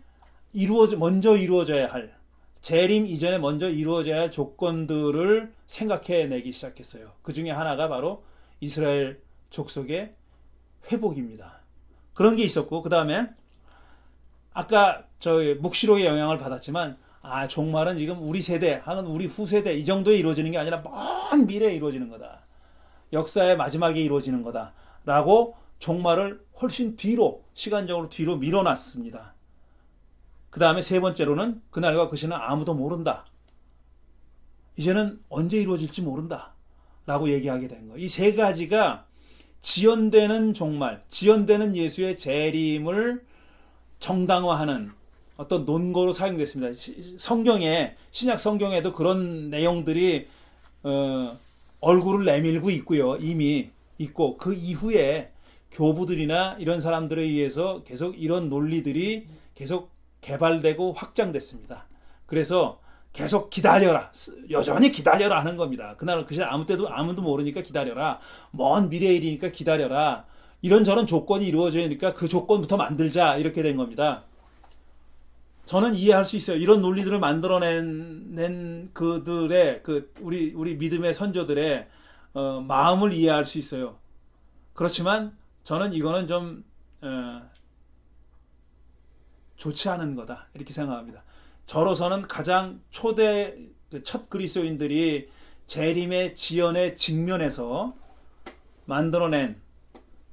먼저 이루어져야 할, 재림 이전에 먼저 이루어져야 할 조건들을 생각해내기 시작했어요. 그 중에 하나가 바로 이스라엘 족속의 회복입니다. 그런 게 있었고, 그 다음에 아까 묵시록의 영향을 받았지만, 종말은 지금 우리 세대, 혹은 우리 후세대 이 정도에 이루어지는 게 아니라 먼 미래에 이루어지는 거다. 역사의 마지막에 이루어지는 거다. 라고 종말을 훨씬 시간적으로 뒤로 밀어놨습니다. 그 다음에 3번째로는 그날과 그 시는 아무도 모른다. 이제는 언제 이루어질지 모른다 라고 얘기하게 된 거예요. 이 세 가지가 지연되는 종말, 지연되는 예수의 재림을 정당화하는 어떤 논거로 사용됐습니다. 성경에, 신약 성경에도 그런 내용들이 얼굴을 내밀고 있고요. 이미 있고, 그 이후에 교부들이나 이런 사람들에 의해서 계속 이런 논리들이 계속 개발되고 확장됐습니다. 그래서 계속 기다려라, 여전히 기다려라 하는 겁니다. 그날 그 시간 아무도 모르니까 기다려라, 먼 미래의 일이니까 기다려라, 이런저런 조건이 이루어지니까 그 조건부터 만들자, 이렇게 된 겁니다. 저는 이해할 수 있어요. 이런 논리들을 만들어낸 그들의 우리 믿음의 선조들의 마음을 이해할 수 있어요. 그렇지만 저는 이거는 좀 좋지 않은 거다, 이렇게 생각합니다. 저로서는 가장 첫 그리스도인들이 재림의 지연의 직면에서 만들어낸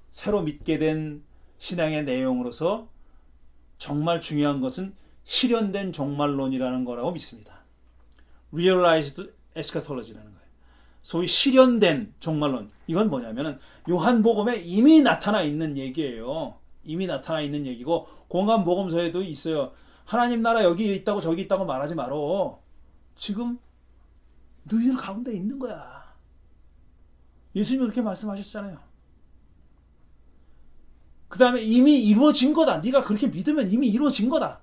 새로 믿게 된 신앙의 내용으로서 정말 중요한 것은 실현된 종말론이라는 거라고 믿습니다. Realized Eschatology라는 거예요. 소위 실현된 종말론. 이건 뭐냐면은 요한복음에 이미 나타나 있는 얘기예요. 이미 나타나 있는 얘기고, 공간복음서에도 있어요. 하나님 나라 여기 있다고 저기 있다고 말하지 말어. 지금 너희들 가운데 있는 거야. 예수님이 그렇게 말씀하셨잖아요. 그 다음에 이미 이루어진 거다. 네가 그렇게 믿으면 이미 이루어진 거다.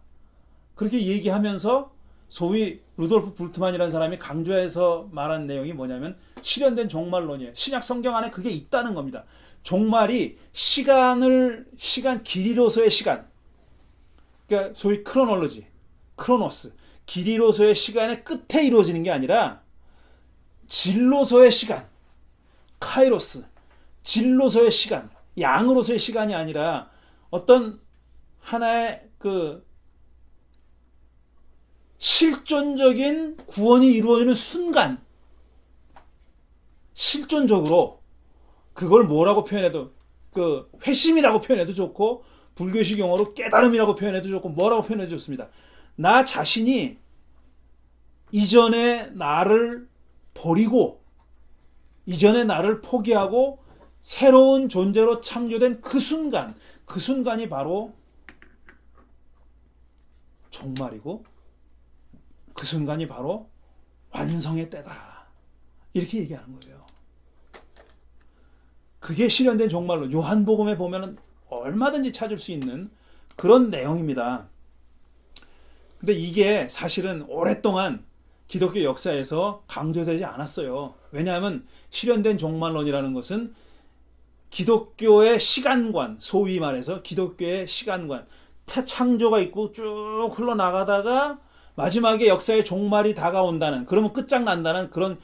그렇게 얘기하면서 소위 루돌프 불트만이라는 사람이 강조해서 말한 내용이 뭐냐면 실현된 종말론이에요. 신약 성경 안에 그게 있다는 겁니다. 종말이 시간 길이로서의 시간, 그러니까 소위 크로놀로지, 크로노스, 길이로서의 시간의 끝에 이루어지는 게 아니라 질로서의 시간, 카이로스, 질로서의 시간, 양으로서의 시간이 아니라 어떤 하나의 실존적인 구원이 이루어지는 순간, 실존적으로 그걸 뭐라고 표현해도 회심이라고 표현해도 좋고, 불교식 용어로 깨달음이라고 표현해도 좋고, 뭐라고 표현해도 좋습니다. 나 자신이 이전의 나를 버리고 이전의 나를 포기하고 새로운 존재로 창조된 그 순간이 바로 종말이고, 그 순간이 바로 완성의 때다, 이렇게 얘기하는 거예요. 그게 실현된 종말론. 요한복음에 보면은 얼마든지 찾을 수 있는 그런 내용입니다. 근데 이게 사실은 오랫동안 기독교 역사에서 강조되지 않았어요. 왜냐하면 실현된 종말론이라는 것은 기독교의 시간관, 소위 말해서 기독교의 시간관, 창조가 있고 쭉 흘러나가다가 마지막에 역사의 종말이 다가온다는, 그러면 끝장난다는 그런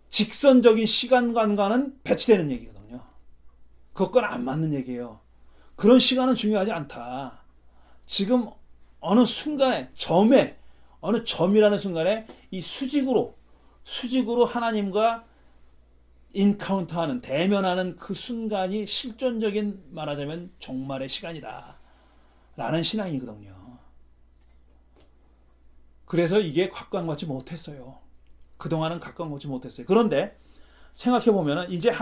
직선적인 시간관과는 배치되는 얘기거든요. 그것과는 안 맞는 얘기예요. 그런 시간은 중요하지 않다. 지금 어느 순간에, 어느 점이라는 순간에 이 수직으로 하나님과 인카운터하는, 대면하는 그 순간이 실존적인, 말하자면 종말의 시간이다 라는 신앙이거든요. 그래서 이게 각광받지 못했어요. 그동안은 각광받지 못했어요. 그런데 생각해보면 이제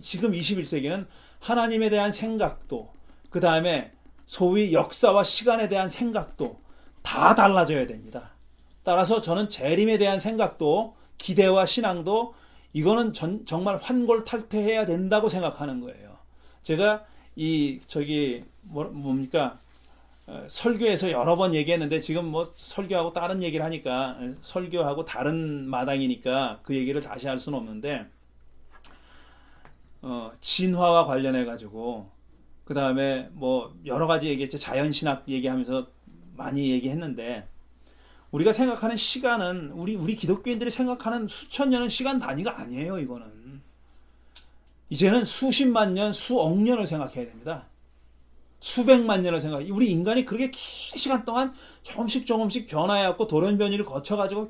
지금 21세기는 하나님에 대한 생각도, 그 다음에 소위 역사와 시간에 대한 생각도 다 달라져야 됩니다. 따라서 저는 재림에 대한 생각도, 기대와 신앙도 이거는 정말 환골탈태해야 된다고 생각하는 거예요. 제가 설교에서 여러 번 얘기했는데, 지금 설교하고 다른 얘기를 하니까, 설교하고 다른 마당이니까 그 얘기를 다시 할 수는 없는데, 진화와 관련해 가지고, 그 다음에 여러 가지 얘기했죠. 자연신학 얘기하면서 많이 얘기했는데, 우리가 생각하는 시간은, 우리 기독교인들이 생각하는 수천 년은 시간 단위가 아니에요. 이거는 이제는 수십만 년, 수억 년을 생각해야 됩니다. 수백만 년을 우리 인간이 그렇게 긴 시간 동안 조금씩 변화해갖고 돌연변이를 거쳐가지고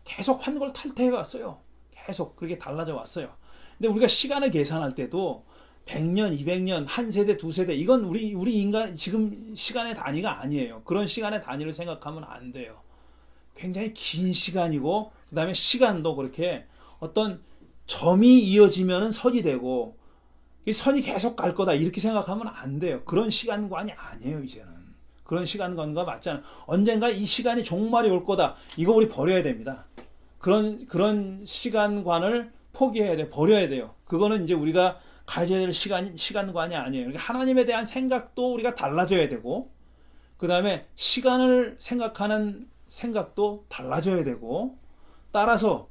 계속 환골탈태해 왔어요. 계속 그렇게 달라져 왔어요. 근데 우리가 시간을 계산할 때도 100년, 200년, 한 세대, 두 세대, 이건 우리 인간 지금 시간의 단위가 아니에요. 그런 시간의 단위를 생각하면 안 돼요. 굉장히 긴 시간이고 그 다음에 시간도 그렇게 어떤 점이 이어지면은 선이 되고 이 선이 계속 갈 거다 이렇게 생각하면 안 돼요. 그런 시간관이 아니에요. 이제는 그런 시간관과 맞지 않아요. 언젠가 이 시간이 종말이 올 거다. 이거 우리 버려야 됩니다. 그런 시간관을 포기해야 돼. 버려야 돼요. 그거는 이제 우리가 가져야 될 시간관이 아니에요. 그러니까 하나님에 대한 생각도 우리가 달라져야 되고, 그 다음에 시간을 생각하는 생각도 달라져야 되고, 따라서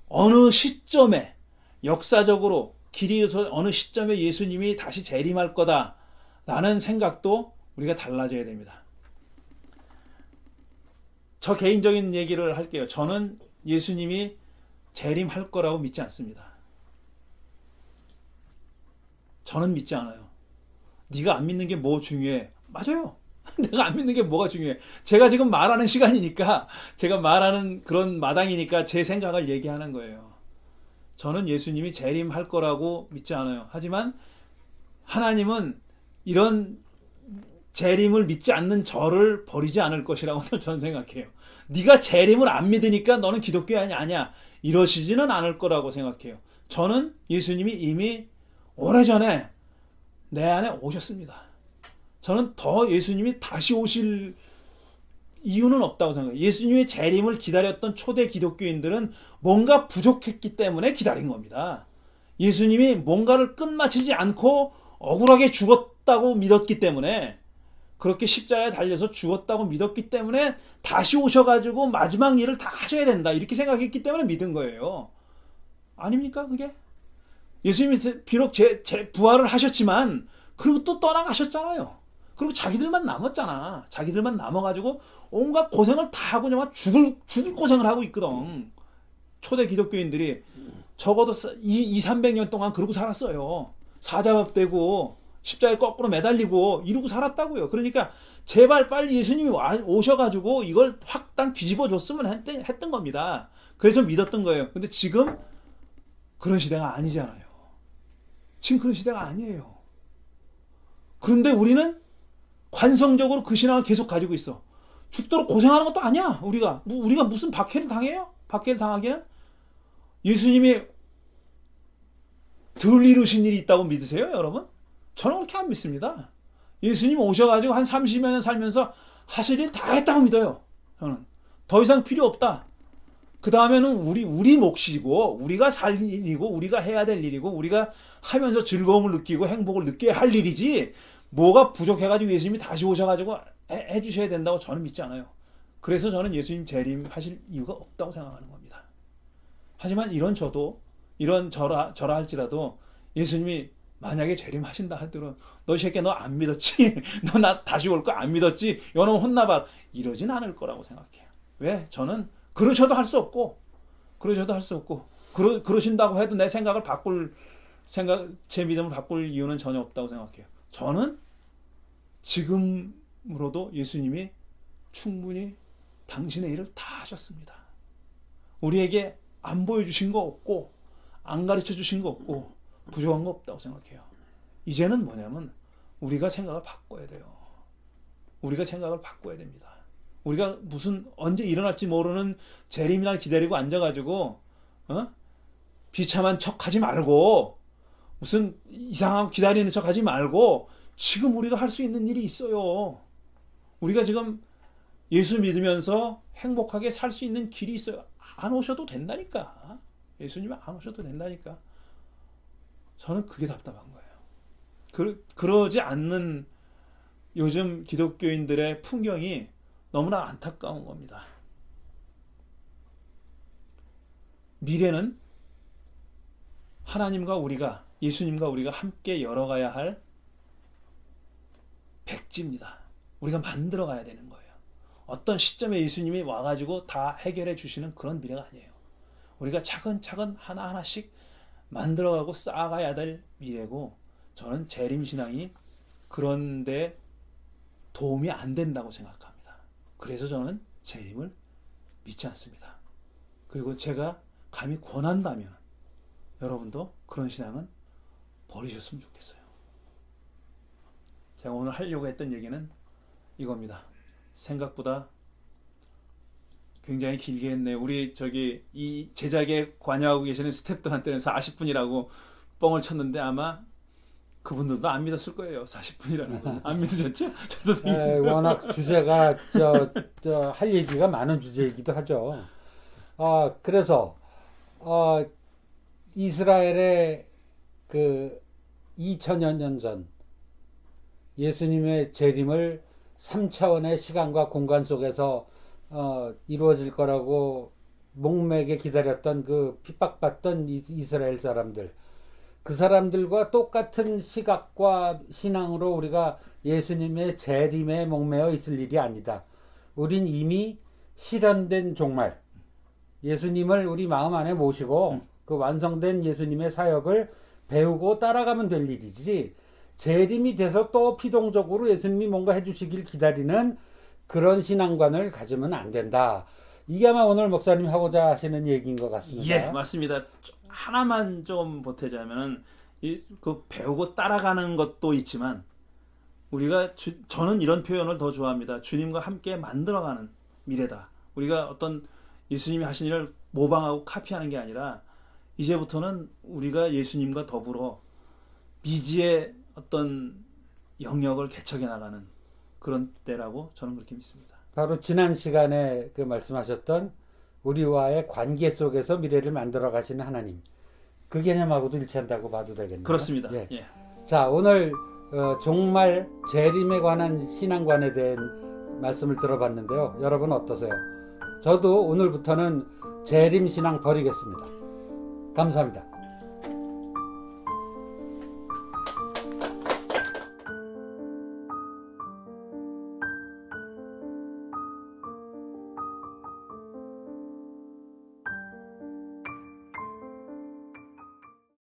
어느 시점에 역사적으로 길이에서 어느 시점에 예수님이 다시 재림할 거다라는 생각도 우리가 달라져야 됩니다. 저 개인적인 얘기를 할게요. 저는 예수님이 재림할 거라고 믿지 않습니다. 저는 믿지 않아요. 네가 안 믿는 게 뭐 중요해? 맞아요. 내가 안 믿는 게 뭐가 중요해? 제가 지금 말하는 시간이니까, 제가 말하는 그런 마당이니까 제 생각을 얘기하는 거예요. 저는 예수님이 재림할 거라고 믿지 않아요. 하지만 하나님은 이런 재림을 믿지 않는 저를 버리지 않을 것이라고 저는 생각해요. 네가 재림을 안 믿으니까 너는 기독교인이 아니야. 이러시지는 않을 거라고 생각해요. 저는 예수님이 이미 오래전에 내 안에 오셨습니다. 저는 더 예수님이 다시 오실 이유는 없다고 생각해요. 예수님의 재림을 기다렸던 초대 기독교인들은 뭔가 부족했기 때문에 기다린 겁니다. 예수님이 뭔가를 끝마치지 않고 억울하게 죽었다고 믿었기 때문에, 그렇게 십자가에 달려서 죽었다고 믿었기 때문에 다시 오셔가지고 마지막 일을 다 하셔야 된다 이렇게 생각했기 때문에 믿은 거예요. 아닙니까 그게? 예수님이 비록 부활을 하셨지만 그리고 또 떠나가셨잖아요. 그리고 자기들만 남았잖아. 자기들만 남아가지고 온갖 고생을 다 하고 그냥 죽을 고생을 하고 있거든. 초대 기독교인들이 적어도 200-300년 동안 그러고 살았어요. 사자밥되고 십자가에 거꾸로 매달리고 이러고 살았다고요. 그러니까 제발 빨리 예수님이 오셔가지고 이걸 확 딱 뒤집어 줬으면 했던 겁니다. 그래서 믿었던 거예요. 근데 지금 그런 시대가 아니잖아요. 지금 그런 시대가 아니에요. 그런데 우리는 관성적으로 그 신앙을 계속 가지고 있어. 죽도록 고생하는 것도 아니야. 우리가 무슨 박해를 당해요? 박해를 당하기는? 예수님이 덜 이루신 일이 있다고 믿으세요, 여러분? 저는 그렇게 안 믿습니다. 예수님 오셔가지고 한 30여 년 살면서 하실 일 다 했다고 믿어요. 저는 더 이상 필요 없다. 그 다음에는 우리 몫이고, 우리가 살 일이고, 우리가 해야 될 일이고, 우리가 하면서 즐거움을 느끼고 행복을 느껴야 할 일이지, 뭐가 부족해가지고 예수님이 다시 오셔가지고 해주셔야 된다고 저는 믿지 않아요. 그래서 저는 예수님 재림하실 이유가 없다고 생각하는 겁니다. 하지만 이런 저라 할지라도 예수님이 만약에 재림하신다 하더라도 너 이 새끼야 너 안 믿었지? 너 나 다시 올 거 안 믿었지? 이놈 혼나봐. 이러진 않을 거라고 생각해요. 왜? 저는 그러셔도 할 수 없고 그러신다고 해도 내 생각을 제 믿음을 바꿀 이유는 전혀 없다고 생각해요. 저는 지금으로도 예수님이 충분히 당신의 일을 다 하셨습니다. 우리에게 안 보여주신 거 없고 안 가르쳐 주신 거 없고 부족한 거 없다고 생각해요. 이제는 뭐냐면 우리가 생각을 바꿔야 돼요. 우리가 생각을 바꿔야 됩니다. 우리가 무슨 언제 일어날지 모르는 재림이나 기다리고 앉아가지고 비참한 척하지 말고 무슨 이상하고 기다리는 척하지 말고 지금 우리가 할 수 있는 일이 있어요. 우리가 지금 예수 믿으면서 행복하게 살 수 있는 길이 있어요. 안 오셔도 된다니까. 예수님 안 오셔도 된다니까. 저는 그게 답답한 거예요. 그러지 않는 요즘 기독교인들의 풍경이 너무나 안타까운 겁니다. 미래는 하나님과 우리가, 예수님과 우리가 함께 열어가야 할 백지입니다. 우리가 만들어 가야 되는 거예요. 어떤 시점에 예수님이 와가지고 다 해결해 주시는 그런 미래가 아니에요. 우리가 차근차근 하나하나씩 만들어가고 쌓아가야 될 미래고, 저는 재림신앙이 그런데 도움이 안 된다고 생각합니다. 그래서 저는 재림을 믿지 않습니다. 그리고 제가 감히 권한다면 여러분도 그런 신앙은 버리셨으면 좋겠어요. 제가 오늘 하려고 했던 얘기는 이겁니다. 생각보다 굉장히 길게 했네요. 우리 저기 이 제작에 관여하고 계시는 스태프들한테는 40분이라고 뻥을 쳤는데 아마 그분들도 안 믿었을 거예요. 40분이라는 거. 안 믿으셨죠? 저 선생님. 워낙 주제가 할 얘기가 많은 주제이기도 하죠. 그래서 이스라엘의 그 2000여 년 전 예수님의 재림을 3차원의 시간과 공간 속에서 이루어질 거라고 목매게 기다렸던 그 핍박받던 이스라엘 사람들, 그 사람들과 똑같은 시각과 신앙으로 우리가 예수님의 재림에 목매어 있을 일이 아니다. 우린 이미 실현된 종말, 예수님을 우리 마음 안에 모시고 그 완성된 예수님의 사역을 배우고 따라가면 될 일이지, 재림이 돼서 또 피동적으로 예수님이 뭔가 해주시길 기다리는 그런 신앙관을 가지면 안 된다. 이게 아마 오늘 목사님이 하고자 하시는 얘기인 것 같습니다. 예, 맞습니다. 하나만 좀 보태자면은 그 배우고 따라가는 것도 있지만 우리가 저는 이런 표현을 더 좋아합니다. 주님과 함께 만들어가는 미래다. 우리가 어떤 예수님이 하신 일을 모방하고 카피하는 게 아니라 이제부터는 우리가 예수님과 더불어 미지의 어떤 영역을 개척해 나가는 그런 때라고 저는 그렇게 믿습니다. 바로 지난 시간에 그 말씀하셨던 우리와의 관계 속에서 미래를 만들어 가시는 하나님, 그 개념하고도 일치한다고 봐도 되겠네요. 그렇습니다. 예. 예. 자, 오늘 종말 재림에 관한 신앙관에 대한 말씀을 들어봤는데요. 여러분 어떠세요? 저도 오늘부터는 재림 신앙 버리겠습니다. 감사합니다.